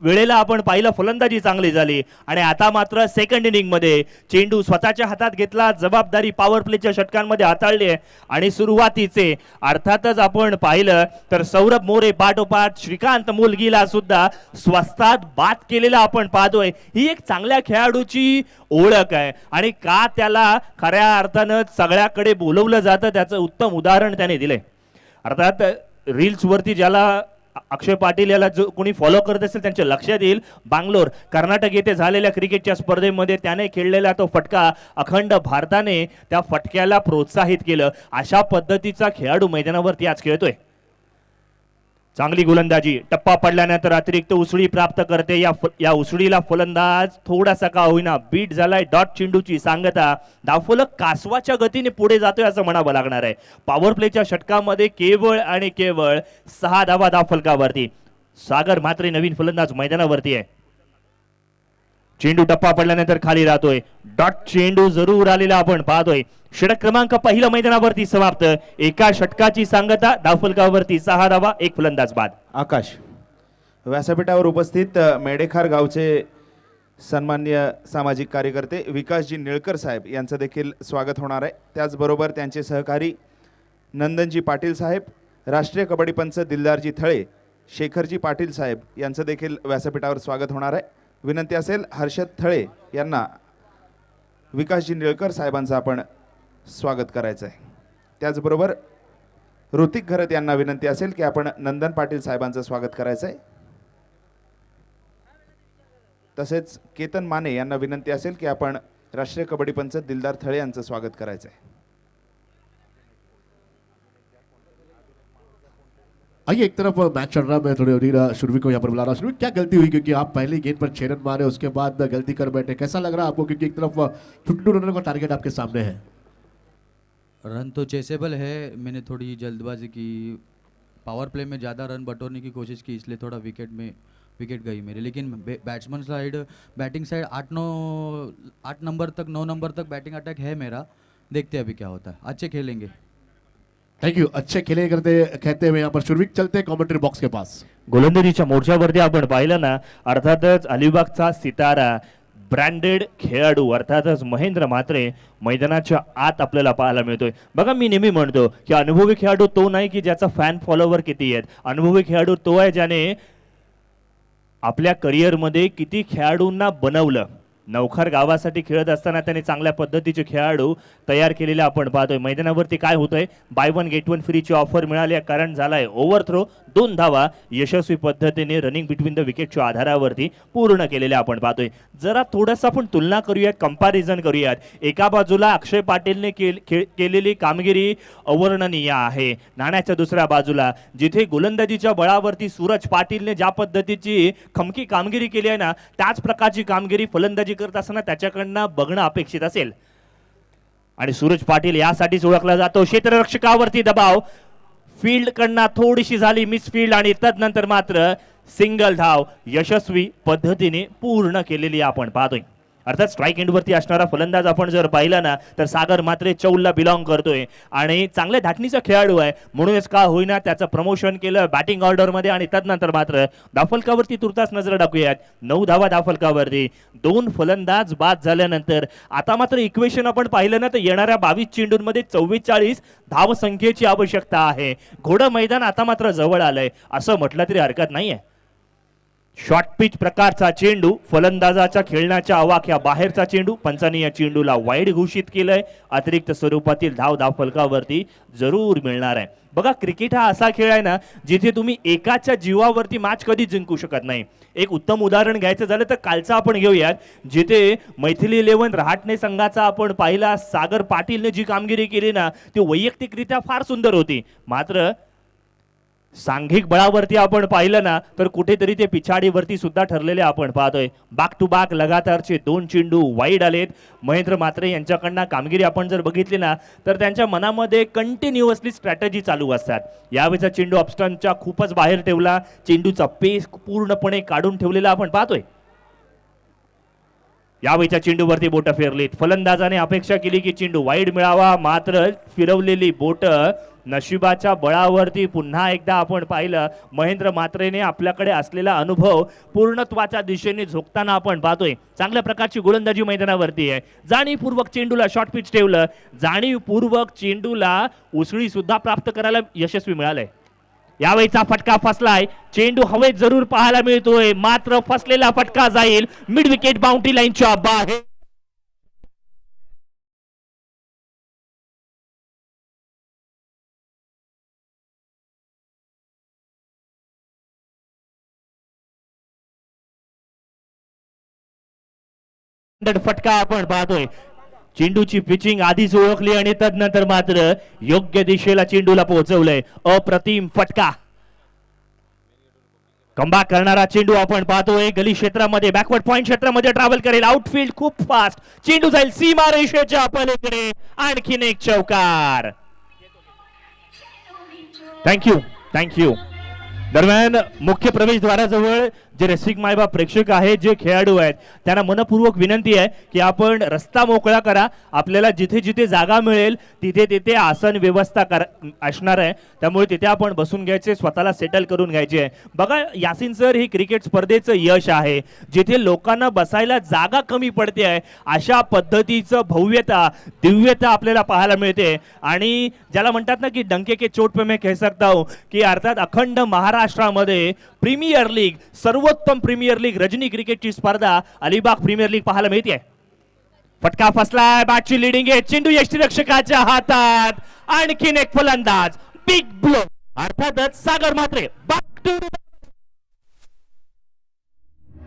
वेळेला आपण पाहिलं फलंदाजी चांगली झाली आणि आता मात्र सेकंड इनिंग मध्ये चेंडू स्वतःच्या हातात घेतला, जबाबदारी पॉवर प्लेच्या षटकांमध्ये हाताळली आणि सुरुवातीचे अर्थातच आपण पाहिलं तर सौरभ मोरे पाठोपाठ श्रीकांत मुलगीला सुद्धा स्वस्तात बाद केलेला आपण पाहतोय. ही एक चांगल्या खेळाडूची ओळख आहे आणि का त्याला खऱ्या अर्थानं सगळ्याकडे बोलवलं जातं त्याचं उत्तम उदाहरण त्याने दिलंय. अर्थात रील्स वरती ज्याला अक्षय पाटील याला जो कोणी फॉलो करत असेल त्यांच्या लक्षात येईल, बांगलोर कर्नाटक येथे झालेल्या क्रिकेटच्या स्पर्धेमध्ये त्याने खेळलेला तो फटका अखंड भारताने त्या फटक्याला प्रोत्साहित केलं. अशा पद्धतीचा खेळाडू मैदानावरती आज खेळतोय. चांगली गोलंदाजी, टप्पा पडल्यानंतर अतिरिक्त उसळी प्राप्त करते. या उसळीला फलंदाज थोडासा का होईना बीट झालाय. डॉट चेंडूची सांगता, धावफलक कासवाच्या गतीने पुढे जातोय असं म्हणावं लागणार आहे. पॉवर प्लेच्या षटकामध्ये केवळ आणि केवळ 6 धावा धावफलकावरती. सागर म्हात्रे नवीन फलंदाज मैदानावरती आहे. चेंडू टप्पा पडल्यानंतर खाली राहतोय. डॉट चेंडू जरूर आलेला आपण पाहतोय. षटक क्रमांक पहिला मैदानावरती समाप्त. एका षटकाची सांगता, धावफलकावरती 6 धावा, 1 फलंदाज बाद. आकाश. व्यासपीठावर उपस्थित मेडेखार गावचे सन्माननीय सामाजिक कार्यकर्ते विकासजी निळकर साहेब यांचं देखील स्वागत होणार आहे. त्याचबरोबर त्यांचे सहकारी नंदनजी पाटील साहेब, राष्ट्रीय कबड्डी पंच दिलदारजी थळे, शेखरजी पाटील साहेब यांचं देखील व्यासपीठावर स्वागत होणार आहे. विनंती असेल हर्षद थळे यांना विकासजी निळकर साहेबांचं आपण स्वागत करायचं आहे. त्याचबरोबर ऋतिक घरत यांना विनंती असेल की आपण नंदन पाटील साहेबांचं स्वागत करायचं आहे. तसेच केतन माने यांना विनंती असेल की आपण राष्ट्रीय कबड्डी पंच दिलदार थळे यांचं स्वागत करायचं आहे. आइए एक तरफ मैच चल रहा है, मैं थोड़ी देर शुरवी को यहाँ पर बुला रहा हूँ। शुरवी, क्या गलती हुई, क्योंकि आप पहले गेंद पर 6 रन मारे, उसके बाद गलती कर बैठे, कैसा लग रहा है आपको, क्योंकि एक तरफ 52 रनों का टारगेट आपके सामने है? रन तो चेसेबल है, मैंने थोड़ी जल्दबाजी की, पावर प्ले में ज़्यादा रन बटोरने की कोशिश की, इसलिए थोड़ा विकेट गई मेरी। लेकिन batsman side, batting side 8 number तक 9 नंबर तक बैटिंग अटैक है मेरा, देखते हैं अभी क्या होता है, अच्छे खेलेंगे। थैंक यू, अच्छे खेले करते कहते हुए यहाँ पर शुरवी चलते कॉमेंट्री बॉक्स के पास। गोलंदाजीच्या मोर्चावरती आपण पाहिलं ना, अर्थातच अलिबागचा सितारा ब्रँडेड खेळाडू अर्थातच महेंद्र म्हात्रे मैदानाच्या आत आपल्याला पाहायला मिळतोय। बघा, मी नेहमी म्हणतो की अनुभवी खेळाडू तो नाही की ज्याचा फॅन फॉलोवर किती आहेत, अनुभवी खेळाडू तो आहे ज्याने आपल्या करिअरमध्ये किती खेळाडूंना बनवलं। नवखार गावासाठी खेळत असताना त्याने चांगल्या पद्धतीचे खेळाडू तयार केलेले आपण पाहतोय। मैदानावरती काय होतंय, बाय 1 गेट 1 फ्रीची ऑफर मिळाली, कारण झालाय ओव्हरथ्रो, 2 धावा यशस्वी पद्धतीने रनिंग बिटवीन द विकेटच्या आधारावरती पूर्ण केलेले आपण पाहतोय। जरा थोडंसं आपण तुलना करूयात, कंपॅरिझन करूयात। एका बाजूला अक्षय पाटीलने केलेली कामगिरी अवर्णनीय आहे, नाण्याच्या दुसऱ्या बाजूला जिथे गोलंदाजीच्या बळावरती सूरज पाटीलने ज्या पद्धतीची खमकी कामगिरी केली आहे ना, त्याच प्रकारची कामगिरी फलंदाजी करत असताना त्याच्याकडनं बघणं अपेक्षित असेल। आणि सूरज पाटील यासाठीच ओळखला जातो। क्षेत्ररक्षकावरती दबाव, फील्ड कडनं थोडीशी झाली मिसफील्ड आणि तदनंतर मात्र सिंगल धाव यशस्वी पद्धतीने पूर्ण केलेली आपण पाहतोय। अर्थात स्ट्राइक एंडवरती असणारा फलंदाज आपण जर पाहिला ना, तर सागर म्हात्रे चौलला बिलॉंग करतोय आणि चांगल्या धाटणीचा खेळाडू आहे, म्हणूनच का होईना त्याचं प्रमोशन केलं बॅटिंग ऑर्डरमध्ये। आणि तदनंतर मात्र धावफलकावरती तुर्तास नजर टाकूयात, 9 धावा धावफलकावरती, 2 फलंदाज बाद झाल्यानंतर आता मात्र इक्वेशन आपण पाहिलं ना, तर येणाऱ्या 22 चेंडूंमध्ये 44 धावसंख्येची आवश्यकता आहे। घोडं मैदान आता मात्र जवळ आलंय असं म्हटलं तरी हरकत नाहीये। शॉर्ट पिच प्रकारचा चेंडू, फलंदाजाच्या खेळण्याच्या आवाक्या बाहेरचा चेंडू, पंचांनी या चेंडूला वाईड घोषित केलंय। अतिरिक्त स्वरूपातील धावफलकावरती जरूर मिळणार आहे। बघा, क्रिकेट हा असा खेळ आहे ना, जिथे तुम्ही एकाच्या जीवावरती मॅच कधी जिंकू शकत नाही। एक उत्तम उदाहरण घ्यायचं झालं तर कालचं आपण घेऊयात, जिथे मैथिली 11 रहाटणे संघाचा आपण पाहिला, सागर पाटीलने जी कामगिरी केली ना, ती वैयक्तिकरित्या फार सुंदर होती, मात्र सांघिक बळावरती आपण पाहिलं ना, तर कुठेतरी ते पिछाडीवरती सुद्धा ठरलेले आपण पाहतोय। बॅक टू बॅक लगातारचे 2 चेंडू वाईड आलेत। महेंद्र म्हात्रे यांच्याकडनं कामगिरी आपण जर बघितली ना, तर त्यांच्या मनामध्ये कंटिन्युअसली स्ट्रॅटेजी चालू असतात। यावेळेचा चेंडू ऑप्स्टनच्या खूपच बाहेर ठेवला, चेंडूचा पेस पूर्णपणे काढून ठेवलेला आपण पाहतोय। यावेळेच्या चेंडूवरती बोट फिरलीत, फलंदाजाने अपेक्षा केली की चेंडू वाईड मिळावा, मात्र फिरवलेली बोट नशिबाच्या बळावरती पुन्हा एकदा आपण पाहिलं, महेंद्र म्हात्रेने आपल्याकडे असलेला अनुभव पूर्णत्वाच्या दिशेने झोकताना आपण पाहतोय। चांगल्या प्रकारची गोलंदाजी मैदानावरती आहे, जाणीवपूर्वक चेंडूला शॉर्ट पिच ठेवलं, जाणीवपूर्वक चेंडूला उसळी सुद्धा प्राप्त करायला यशस्वी मिळालंय। यावेळीचा फटका फसलाय, चेंडू हवेत जरूर पाहायला मिळतोय, मात्र फसलेला फटका जाईल मिड विकेट बाउंड्री लाईनच्या बाहेर। फटका आपण पाहतोय, चेंडूची पिचिंग आधीच ओळखली आणि तदनंतर मात्र योग्य दिशेला चेंडूला पोहोचवलंय। अप्रतिम फटका, कमबॅक करणारा चेंडू आपण पाहतोय, गली क्षेत्रामध्ये बॅकवर्ड पॉइंट क्षेत्रामध्ये ट्रॅव्हल करेल, आउटफील्ड खूप फास्ट, चेंडू जाईल सीमा रेषेच्या पलीकडे, आणखीन एक चौकार। थँक्यू। दरम्यान मुख्य प्रवेशद्वाराजवळ जे रसिक मायबाप प्रेक्षक आहेत, जे खेळाडू आहेत, त्यांना मनपूर्वक विनंती आहे की आपण रस्ता मोकळा करा। आपल्याला जिथे जिथे जागा मिळेल तिथे तिथे आसन व्यवस्था असणार आहे, त्यामुळे तिथे आपण बसून घ्यायचे, स्वतःला सेटल करून घ्यायचे। बघा यासिन सर, ही क्रिकेट स्पर्धेचं यश आहे, जिथे लोकांना बसायला जागा कमी पडते आहे, अशा पद्धतीचं भव्यता दिव्यता आपल्याला पाहायला मिळते। आणि ज्याला म्हणतात ना की डंके के चोट पे मैं कह सकता हूं की अर्थात अखंड महाराष्ट्रामध्ये प्रीमियर लीग, सर्वोत्तम प्रीमियर लीग रजनी क्रिकेटची स्पर्धा अलिबाग प्रीमियर लीग पाहायला मिळते। फटका फसलाय, बॅटची लिडिंग आहे, चेंडू यष्टिरक्षकाच्या हातात, आणखीन एक फलंदाज, बिग ब्लो अर्थातच सागर म्हात्रे। बॅक टू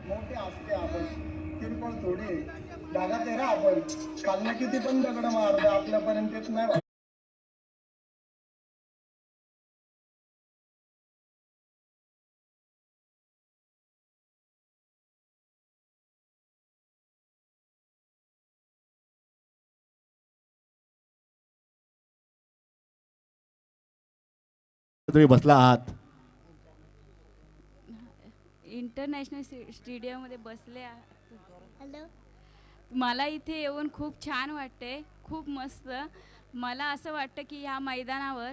मोठे असते आपण, किरकोळ थोडी जागा तेरा आपण कालने किती पण दगड मारते आपल्यापर्यंत येत नाही। तुम्ही बसला आहात. इंटरनॅशनल स्टेडियममध्ये बसले हॅलो. मला इथे येऊन खूप छान वाटते, खूप मस्त. मला असं वाटतं की ह्या मैदानावर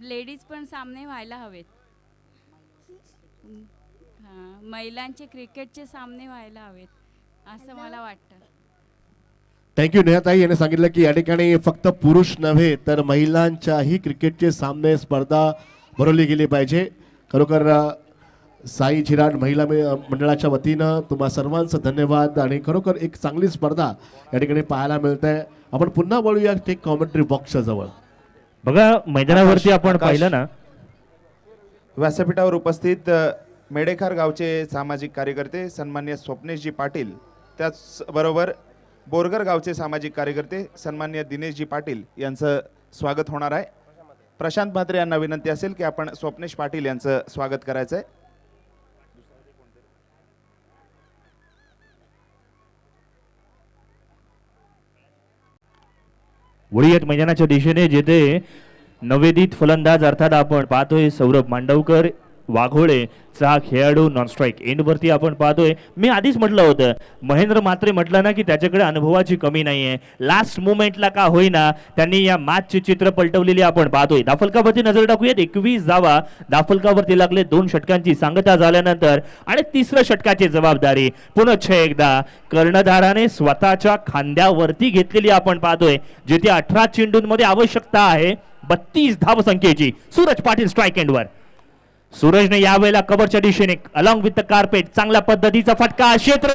लेडीज पण सामने व्हायला हवेत. हां, महिलांचे क्रिकेटचे सामने व्हायला हवेत असं मला वाटतं. थँक्यू. नेहाताई यांनी सांगितलं की या ठिकाणी फक्त पुरुष नव्हे तर महिलांच्याही क्रिकेटचे सामने स्पर्धा भरवली गेली पाहिजे. खरोखर साई झिराट महिला मंडळाच्या वतीनं तुम्हा सर्वांचं धन्यवाद आणि खरोखर एक चांगली स्पर्धा या ठिकाणी पाहायला मिळते. आपण पुन्हा बोलूया टेक कॉमेंट्री बॉक्सच्या जवळ. बघा मैदानावरती आपण पाहिलं ना, व्यासपीठावर उपस्थित मेडेखार गावचे सामाजिक कार्यकर्ते सन्मान्य स्वप्नेशजी पाटील, त्याचबरोबर बोरगर गावचे सामाजिक कार्यकर्ते सन्मान्य दिनेशजी पाटील यांचं स्वागत होणार आहे. प्रशांत म्हात्रे यांना विनंती असेल की आपण स्वप्नेश पाटील यांचं स्वागत करायचं आहे. वळीयत मैदानाच्या दिशेने जेथे नवेदित फलंदाज अर्थात आपण पाहतोय सौरभ मांडवकर वाघोळेचा खेळाडू नॉन स्ट्राईक एंडवरती आपण पाहतोय. मी आधीच म्हटलं होतं, महेंद्र म्हात्रे म्हटलं ना की त्याच्याकडे अनुभवाची कमी नाहीये. लास्ट मोमेंटला का होईना त्यांनी या मॅचचे चित्र पलटवलेली आपण पाहतोय. दाफलकावरती नजर टाकूयात. 21 धावा दाफलकावरती लागले. 2 षटकांची सांगता झाल्यानंतर आणि 3ऱ्या षटकाची जबाबदारी पुनश्च एकदा कर्णधाराने स्वतःच्या खांद्यावरती घेतलेली आपण पाहतोय. जिथे 18 चेंडूंमध्ये आवश्यकता आहे 32 धावसंख्येची. सूरज पाटील स्ट्राईक एंडवर. सूरजने यावेळेला कव्हरच्या दिशेने अलॉंग विथ द कार्पेट चांगल्या पद्धतीचा फटका क्षेत्र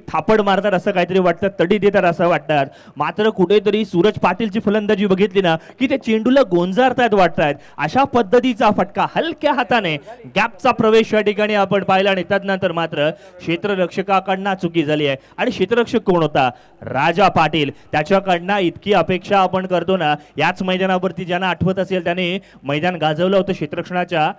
थापड मारतात असं काहीतरी वाटतं, तडी देतात असं वाटतात. मात्र कुठेतरी सूरज पाटीलची फलंदाजी बघितली ना की ते चेंडूला गोंजारतायत वाटतायत. अशा पद्धतीचा फटका हलक्या हाताने गॅपचा प्रवेश या ठिकाणी आपण पाहिला आणि त्यानंतर मात्र क्षेत्ररक्षकाकडनं चुकी झाली आहे. आणि क्षेत्ररक्षक कोण होता? राजा पाटील. त्याच्याकडनं इतकी अपेक्षा आपण करतो ना. याच मैदानावरती ज्यांना आठवत असेल त्याने मैदान गाजवलं होतं क्षेत्ररक्षणाच्या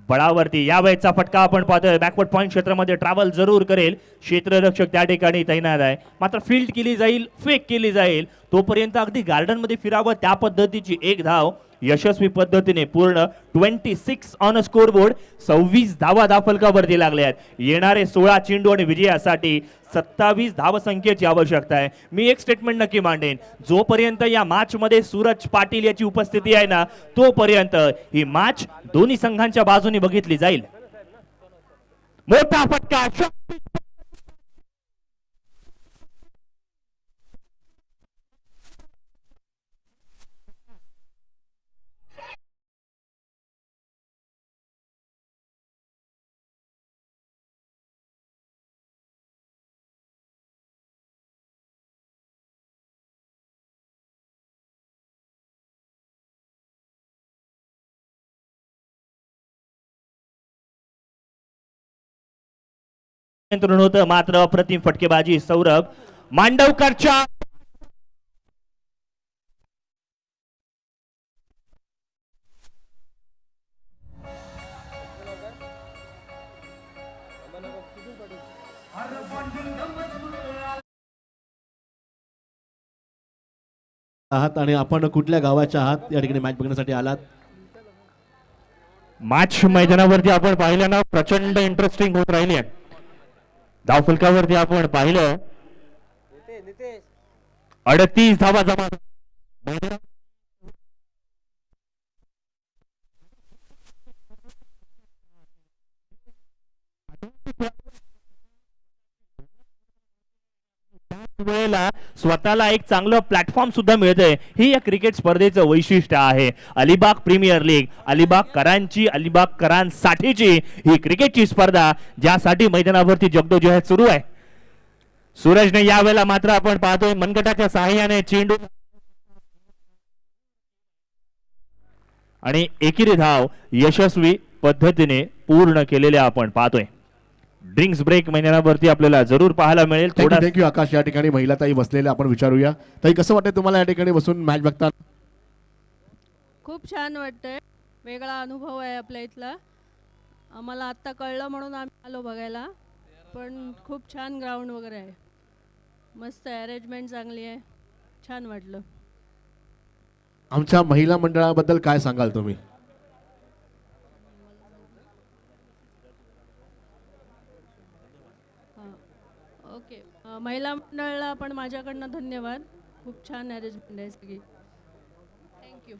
बळावरती. या वेळेचा फटका आपण पाहतोय. बॅकवर्ड पॉइंट क्षेत्रामध्ये ट्रॅव्हल जरूर करेल क्षेत्ररक्षक त्या ठिकाणी तैनात आहे. मात्र फील्ड केली जाईल, फेक केली जाईल, तोपर्यंत अगदी गार्डन मध्ये फिरावं त्या पद्धतीची एक धाव यशस्वी पद्धतीने पूर्ण. 26 ऑन स्कोर बोर्ड. 26 धावा दाफलकावरती लागल्या आहेत. येणारे 16 चेंडू आणि विजयासाठी 27 धावसंख्येची आवश्यकता आहे. मी एक स्टेटमेंट नक्की मांडेन, जोपर्यंत या मॅच मध्ये सूरज पाटील याची उपस्थिती आहे ना तोपर्यंत ही मॅच दोन्ही संघांच्या बाजूने बघितली जाईल. मोठा फटका नियंत्रण होतं. मात्र अप्रतिम फटकेबाजी सौरभ मांडवकरच्या आहात आणि आपण कुठल्या गावाच्या आहात या ठिकाणी मॅच बघण्यासाठी आलात? मॅच मैदानावरती आपण पाहिलं ना प्रचंड इंटरेस्टिंग होत राहिली आहे. धावफलकावरती आपण पाहिलं 38 धावा जमा. वेळेला स्वतःला एक चांगलं प्लॅटफॉर्म सुद्धा मिळतंय. ही या क्रिकेट स्पर्धेचं वैशिष्ट्य आहे. अलिबाग प्रीमियर लीग, अलिबागकरांसाठीची ही क्रिकेटची स्पर्धा ज्यासाठी मैदानावरती जगदोजहद सुरू आहे. सूरजने यावेळेला मात्र आपण पाहतोय मनगटाच्या सहाय्याने चेंडू आणि एकेरी धाव यशस्वी पद्धतीने पूर्ण केलेल्या आपण पाहतोय. ड्रिंक्स ब्रेक मैदानावरती आपल्याला जरूर पाहायला मिळेल. थँक्यू आकाश. या ठिकाणी महिला ताई बसलेल्या आपण विचारूया. ताई, कसं वाटतंय तुम्हाला या ठिकाणी बसून मॅच बघताना? खूप छान वाटतंय. वेगळा अनुभव आहे आपल्या इथला. आम्हाला आत्ता कळलं म्हणून आम्ही आलो बघायला. पण खूप छान ग्राउंड वगैरे आहे. मस्त अरेंजमेंट चांगली आहे. छान वाटलं. आमच्या महिला मंडळाबद्दल काय सांगाल तुम्ही? ओके, महिला मंडळाला पण माझ्याकडनं धन्यवाद. खूप छान अरेंजमेंट आहे सगळी. थँक्यू.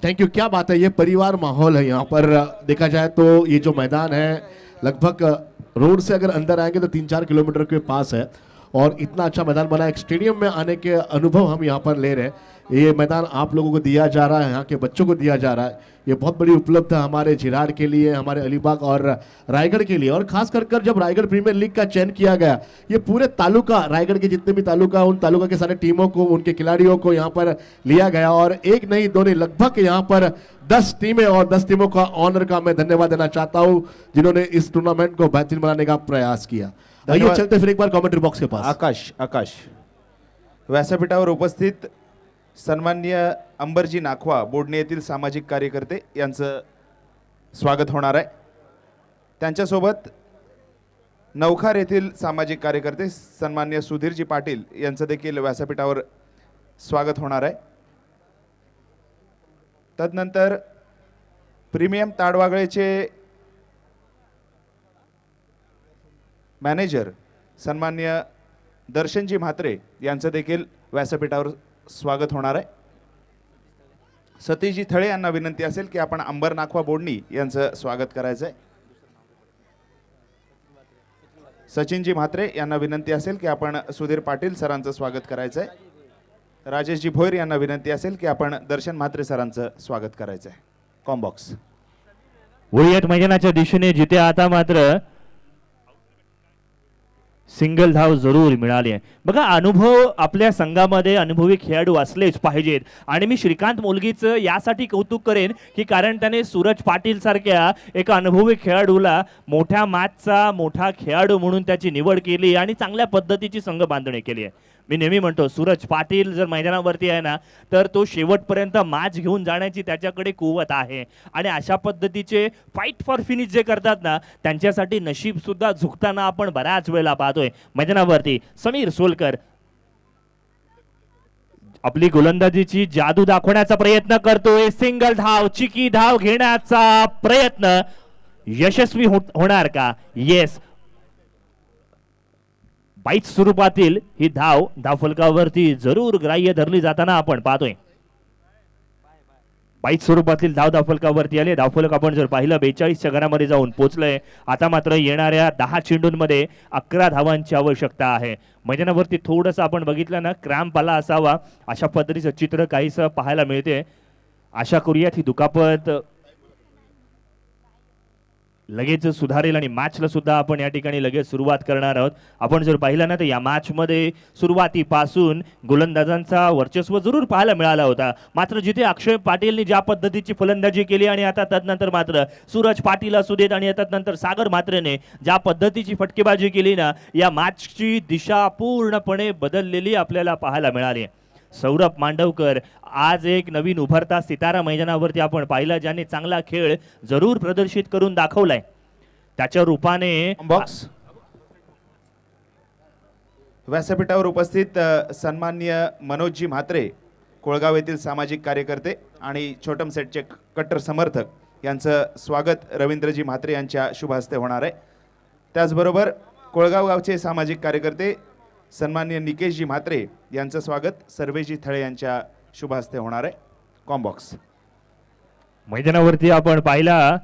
Thank you. क्या बात है, ये परिवार माहौल है यहाँ पर. देखा जाए तो ये जो मैदान है लगभग रोड से अगर अंदर आएंगे तो 3-4 किलोमीटर के पास है और इतना अच्छा मैदान बना है. एक स्टेडियम में आने के अनुभव हम यहाँ पर ले रहे हैं. ये मैदान आप लोगों को दिया जा रहा है, यहाँ के बच्चों को दिया जा रहा है. ये बहुत बड़ी उपलब्धि हमारे झिराड़ के लिए, हमारे अलीबाग और रायगढ़ के लिए. और खास कर जब रायगढ़ प्रीमियर लीग का चयन किया गया, ये पूरे तालुका, रायगढ़ के जितने भी तालुका, उन तालुका के सारे टीमों को, उनके खिलाड़ियों को यहाँ पर लिया गया. और एक नहीं दो नहीं, लगभग यहाँ पर 10 टीमें और 10 टीमों का ऑनर का मैं धन्यवाद देना चाहता हूँ जिन्होंने इस टूर्नामेंट को बेहतरीन बनाने का प्रयास किया. आइए चलते फिर एक बार कमेंट्री बॉक्स के पास. आकाश व्यासपीठावर उपस्थित सन्माननीय अंबरजी नाखवा बोडणे येथील सामाजिक कार्यकर्ते यांचं स्वागत होणार आहे. त्यांच्यासोबत नवखार येथील सामाजिक कार्यकर्ते सन्माननीय सुधीरजी पाटील यांचं देखील व्यासपीठावर स्वागत होणार आहे. तदनंतर प्रीमियम ताडवागळेचे मॅनेजर सन्माननीय दर्शनजी म्हात्रे यांचं देखील व्यासपीठावर स्वागत होणार आहे. सतीशजी थळे यांना विनंती असेल की आपण अंबर नाखवा बोडणी यांचं स्वागत करायचं आहे. सचिनजी म्हात्रे यांना विनंती असेल की आपण सुधीर पाटील सरांचं स्वागत करायचं आहे. राजेशजी भोईर यांना विनंती असेल की आपण दर्शन म्हात्रे सरांचं स्वागत करायचं आहे. कॉम्बॉक्स वळीयात मैदानाच्या दिशेने जिथे आता मात्र सिंगल धाव जरूर मिळाली आहे. बघा, अनुभव आपल्या संघामध्ये अनुभवी खेळाडू असलेच पाहिजेत. आणि मी श्रीकांत मोलगीचं यासाठी कौतुक करेन की कारण त्याने सूरज पाटील सारख्या एका अनुभवी खेळाडूला मोठ्या मॅचचा मोठा खेळाडू म्हणून त्याची निवड केली आणि चांगल्या पद्धतीची संघ बांधणी केली आहे. मी नेहमी म्हणतो सूरज पाटील जर मैदानावरती आहे ना तर तो शेवटपर्यंत मॅच घेऊन जाण्याची त्याच्याकडे कुवत आहे. आणि अशा पद्धतीचे फाईट फॉर फिनिश जे करतात ना त्यांच्यासाठी नशीब सुद्धा झुकताना आपण बऱ्याच वेळेला पाहतोय. मैदानावरती समीर सोलकर आपली गोलंदाजीची जादू दाखवण्याचा प्रयत्न करतोय. सिंगल धाव, चिकी धाव घेण्याचा प्रयत्न यशस्वी होणार का? येस, बाईट स्वरूपातील ही धाव धावफलकावरती जरूर ग्राह्य धरली जाताना आपण पाहतोय. बाईट स्वरूपातील धाव धावफलकावरती आले. धावफलक आपण जर पाहिलं 42च्या घरामध्ये जाऊन पोहोचलंय. आता मात्र येणाऱ्या 10 चेंडूंमध्ये 11 धावांची आवश्यकता आहे. मैदानावरती थोडंसं आपण बघितलं ना क्रॅम्प आला असावा अशा पद्धतीचं चित्र काहीसं पाहायला मिळते. आशा करूयात ही दुखापत लगेच सुधारेल आणि मॅचला सुद्धा आपण या ठिकाणी लगेच सुरुवात करणार आहोत. आपण जर पाहिलं ना तर या मॅचमध्ये सुरुवातीपासून गोलंदाजांचा वर्चस्व जरूर पाहायला मिळाला होता. मात्र जिथे अक्षय पाटीलने ज्या पद्धतीची फलंदाजी केली आणि आता तदनंतर मात्र सूरज पाटील असू देत आणि तदनंतर सागर म्हात्रेने ज्या पद्धतीची फटकेबाजी केली ना या मॅचची दिशा पूर्णपणे बदललेली आपल्याला पाहायला मिळाली. सौरभ मांडवकर आज एक नवीन उभरता सितारा मैदानावरती आपण पाहिला ज्याने चांगला खेळ जरूर प्रदर्शित करून दाखवलाय. त्याच्या रूपाने बॉक्स व्यासपीठावर उपस्थित सन्माननीय मनोजजी म्हात्रे कोळगाव येथील सामाजिक कार्यकर्ते आणि छोटम सेटचे कट्टर समर्थक यांचं स्वागत रवींद्रजी म्हात्रे यांच्या शुभ हस्ते होणार आहे. त्याचबरोबर कोळगाव गावचे सामाजिक कार्यकर्ते सन्माननीय निकेशजी म्हात्रे यांचं स्वागत सर्वेजी थळे यांच्या शुभ हस्ते होणार आहे. कॉम्बॉक्स मैदानावरती आपण पाहिला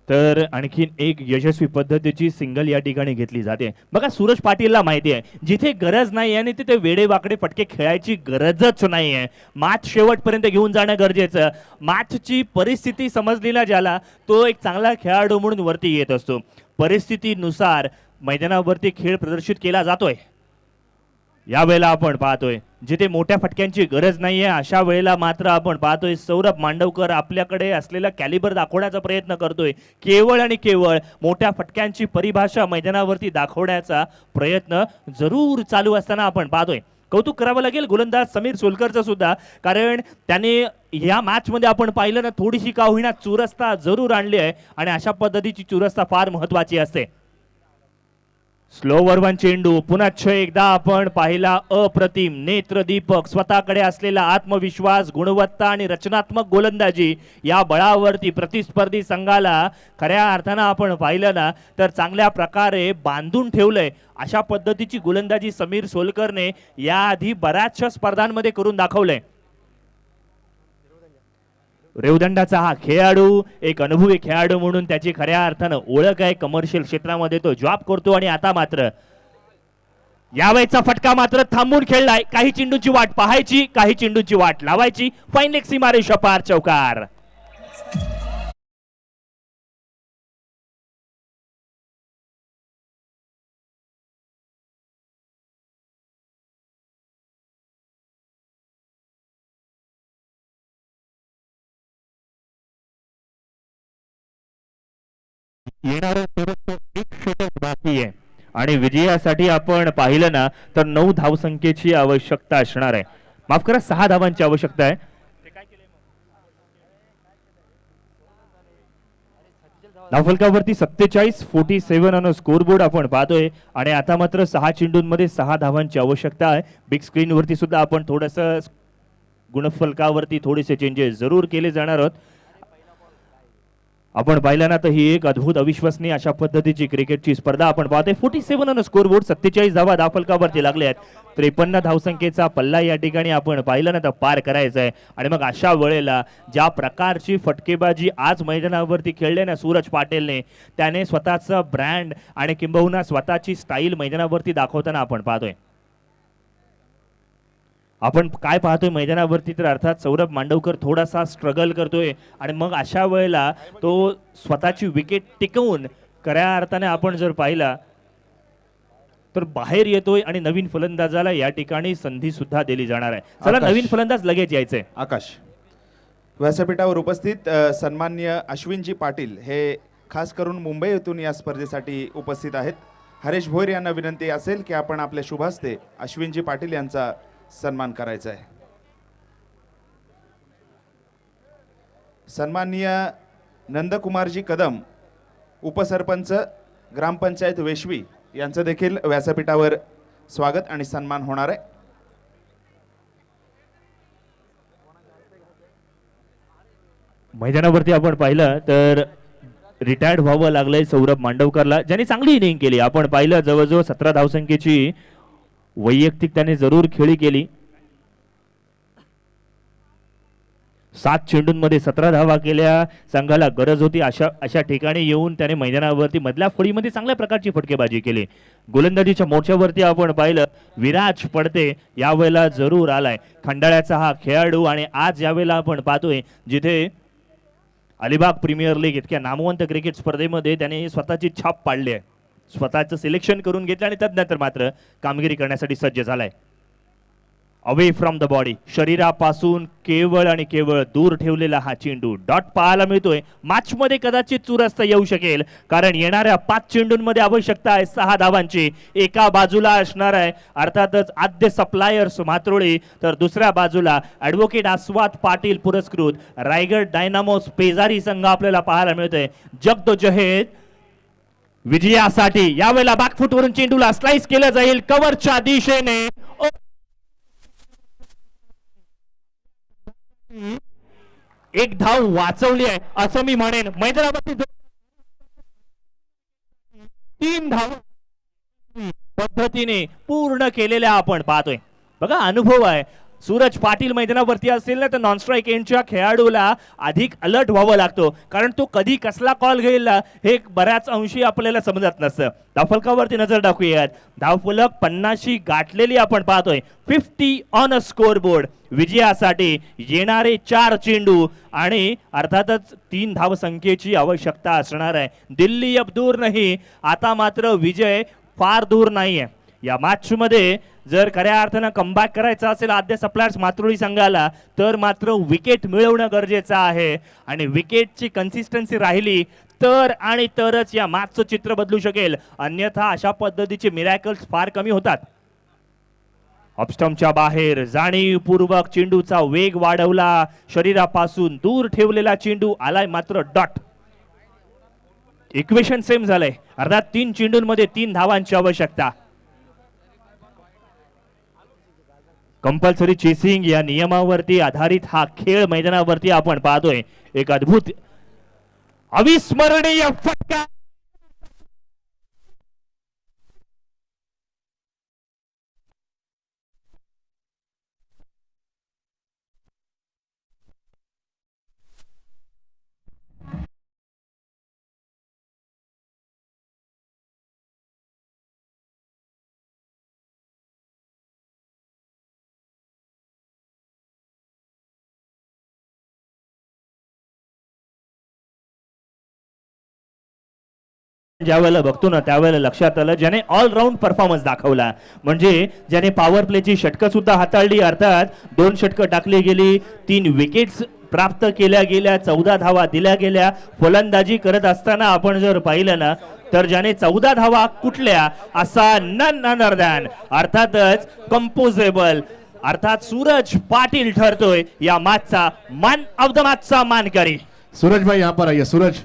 तर आणखीन एक यशस्वी पद्धतीची सिंगल या ठिकाणी घेतली जाते. बघा सूरज पाटीलला माहिती आहे जिथे गरज नाही आणि तिथे वेडे वाकडे फटके खेळायची गरजच नाही आहे. मॅच शेवटपर्यंत घेऊन जाणं गरजेचं. मॅचची परिस्थिती समजलेला ज्याला तो एक चांगला खेळाडू म्हणून वरती येत असतो. परिस्थितीनुसार मैदानावरती खेळ प्रदर्शित केला जातोय. यावेळेला आपण पाहतोय जिथे मोठ्या फटक्यांची गरज नाहीये अशा वेळेला मात्र आपण पाहतोय सौरभ मांडवकर आपल्याकडे असलेला कॅलिबर दाखवण्याचा प्रयत्न करतोय. केवळ आणि केवळ मोठ्या फटक्यांची परिभाषा मैदानावरती दाखवण्याचा प्रयत्न जरूर चालू असताना आपण पाहतोय. कौतुक करावं लागेल गोलंदाज समीर सोलकरचं सुद्धा, कारण त्याने या मॅच मध्ये आपण पाहिलं ना थोडीशी का होईना चुरस्ता जरूर आणली आहे आणि अशा पद्धतीची चुरस्ता फार महत्वाची असते. स्लोवर वन चेंडू पुन्हा एकदा आपण पाहिला अप्रतिम नेत्रदीपक स्वतःकडे असलेला आत्मविश्वास गुणवत्ता आणि रचनात्मक गोलंदाजी या बळावरती प्रतिस्पर्धी संघाला खऱ्या अर्थानं आपण पाहिलं ना तर चांगल्या प्रकारे बांधून ठेवलंय. अशा पद्धतीची गोलंदाजी समीर सोलकरने याआधी बऱ्याचशा स्पर्धांमध्ये करून दाखवलंय. रेवदंडाचा हा खेळाडू एक अनुभवी खेळाडू म्हणून त्याची खऱ्या अर्थानं ओळख आहे. कमर्शियल क्षेत्रामध्ये तो जॉब करतो आणि आता मात्र यावेळेचा फटका मात्र थांबून खेळलाय. काही चेंडूंची वाट पाहायची, काही चेंडूंची वाट लावायची. फाईन लेग सीमारेषा पार चौकार. येणारं एक षटक बाकी आहे आणि विजयासाठी आपण पाहिलं ना तर 9 धावसंख्येची आवश्यकता असणार आहे. माफ करा 6 धावांची आवश्यकता आहे. धावफलकावरती 47-47 ऑन स्कोरबोर्ड आपण पाहतोय आणि आता मात्र 6 चेंडूंमध्ये 6 धावांची आवश्यकता आहे. बिग स्क्रीन वरती सुद्धा आपण थोडंसं गुणफलकावरती थोडेसे चेंजेस जरूर केले जाणार आहोत. आपण पाहिलं ना तर ही एक अद्भुत अविश्वसनीय अशा पद्धतीची क्रिकेटची स्पर्धा आपण पाहतोय. 47 ऑन स्कोरबोर्ड 47 धावा धावफलकावरती लागले आहेत. 53 धावसंख्येचा पल्ला या ठिकाणी आपण पाहिलं ना तर पार करायचा आहे आणि मग अशा वेळेला ज्या प्रकारची फटकेबाजी आज मैदानावरती खेळले ना सूरज पाटीलने त्याने स्वतःचा ब्रँड आणि किंबहुना स्वतःची स्टाईल मैदानावरती दाखवताना आपण पाहतोय. आपण काय पाहतोय मैदानावरती तर अर्थात सौरभ मांडवकर थोडासा स्ट्रगल करतोय आणि मग अशा वेळेला तो स्वतःची विकेट टिकवून खऱ्या अर्थाने आपण जर पाहिला तर बाहेर येतोय आणि नवीन फलंदाजाला या ठिकाणी संधी सुद्धा दिली जाणार आहे. चला नवीन फलंदाज लगेच यायचंय. आकाश व्यासपीठावर उपस्थित सन्माननीय अश्विनजी पाटील हे खास करून मुंबई येथून या स्पर्धेसाठी उपस्थित आहेत. हरेश भोईर यांना विनंती असेल की आपण आपल्या शुभ हस्ते अश्विनजी पाटील यांचा सन्मान करायचा आहे. सन्माननीय नंदकुमारजी कदम उपसरपंच ग्रामपंचायत वेशवी यांचं देखील व्यासपीठावर स्वागत आणि सन्मान होणार आहे. मैदानावरती आपण पाहिलं तर रिटायर्ड व्हावं लागलंय सौरभ मांडवकरला, ज्यांनी चांगली इनिंग केली. आपण पाहिलं जवळजवळ 17 धावसंख्येची वैयक्तिक त्याने जरूर खेळी केली. 7 चेंडूंमध्ये 17 धावा केल्या. संघाला गरज होती अशा ठिकाणी येऊन त्याने मैदानावरती मधल्या फळीमध्ये चांगल्या प्रकारची फटकेबाजी केली. गोलंदाजीच्या मोर्चावरती आपण पाहिलं विराज पडते यावेळेला जरूर आलाय. खंडाळ्याचा हा खेळाडू आणि आज यावेळेला आपण पाहतोय जिथे अलिबाग प्रीमियर लीग इतक्या नामवंत क्रिकेट स्पर्धेमध्ये त्याने स्वतःची छाप पाडली आहे. स्वतःचं सिलेक्शन करून घेतलं आणि त्यानंतर मात्र कामगिरी करण्यासाठी सज्ज झालाय. अवे फ्रॉम द बॉडी, शरीरापासून केवळ आणि केवळ दूर ठेवलेला हा चेंडू डॉट पाहायला मिळतोय. मॅच मध्ये कदाचित चुरस्त येऊ शकेल कारण येणाऱ्या 5 चेंडूंमध्ये आवश्यकता आहे 6 धावांची. एका बाजूला असणार आहे अर्थातच आद्य सप्लायर्स मात्रोळी, तर दुसऱ्या बाजूला ॲडव्होकेट आस्वाद पाटील पुरस्कृत रायगड डायनामोस पेजारी संघ आपल्याला पाहायला मिळतोय. जगदोजहेद विजयासाठी यावेळेला बॅकफुट वरून चेंडूला स्लाइस केलं जाईल कव्हरच्या दिशेने. एक धाव वाचवली आहे असं मी म्हणेन. मैदानावरती 3 धाव पद्धतीने पूर्ण केलेल्या आपण पाहतोय. बघा अनुभव आहे. सूरज पाटील मैदानावरती असेल ना तर नॉन स्ट्राईक एंडच्या खेळाडूला अधिक अलर्ट व्हावं लागतो कारण तो कधी कसला कॉल घेईल हे बऱ्याच अंशी आपल्याला समजत नसतं. धावफलकावरती नजर टाकूयात. धावफलक 50 गाठलेली आपण पाहतोय. 50 ऑन अ स्कोरबोर्ड. विजयासाठी येणारे 4 चेंडू आणि अर्थातच 3 धावसंख्येची आवश्यकता असणार आहे. दिल्ली अब दूर नाही. आता मात्र विजय फार दूर नाहीये. या मॅच मध्ये जर खऱ्या अर्थानं कमबॅक करायचं असेल आद्य सप्लायर्स मातृळी संघाला तर मात्र विकेट मिळवणं गरजेचं आहे आणि विकेटची कन्सिस्टन्सी राहिली तर आणि तरच या मॅचचं चित्र बदलू शकेल, अन्यथा अशा पद्धतीचे मिरॅकल्स फार कमी होतात. ऑफस्टम्पच्या बाहेर जाणीवपूर्वक चेंडूचा वेग वाढवला, शरीरापासून दूर ठेवलेला चेंडू आलाय मात्र डॉट. इक्वेशन सेम झालंय, अर्थात 3 चेंडूंमध्ये 3 धावांची आवश्यकता. कंपल्सरी चेसिंग या नियमावरती आधारित हा खेळ मैदानावरती आपण पाहतोय. एक अद्भुत अविस्मरणीय फटका. ज्यावेळेला बघतो ना त्यावेळेला लक्षात आलं ज्याने ऑलराऊंड परफॉर्मन्स दाखवला, म्हणजे ज्याने पॉवर प्लेची षटकं सुद्धा हाताळली, अर्थात 2 षटकं टाकली गेली, 3 विकेट्स प्राप्त केल्या गेल्या, 14 धावा दिल्या गेल्या. फलंदाजी करत असताना आपण जर पाहिलं ना तर ज्याने 14 धावा कुठल्या असा नन अदर दॅन अर्थातच कंपोजेबल अर्थात सूरज पाटील ठरतोय या मॅचचा मॅन ऑफ द मॅचचा मानकरी. सूरज भाई यहाँ पर आइए. Suraj.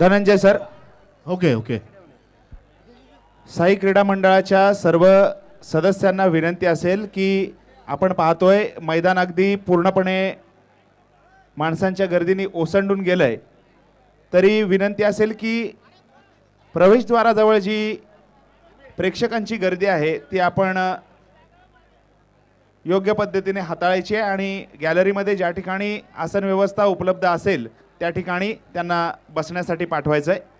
Dhananjay sir. Okay okay. Sai क्रीडा मंडळाच्या सर्व सदस्यांना विनंती असेल की आपण पाहतोय मैदान अगदी पूर्णपणे माणसांच्या गर्दीने ओसंडून गेलंय, तरी विनंती असेल की प्रवेशद्वाराजवळ जी प्रेक्षकांची गर्दी आहे ती आपण योग्य पद्धतीने हाताळायची आहे आणि गॅलरीमध्ये ज्या ठिकाणी आसन व्यवस्था उपलब्ध असेल त्या ठिकाणी त्यांना बसण्यासाठी पाठवायचं आहे.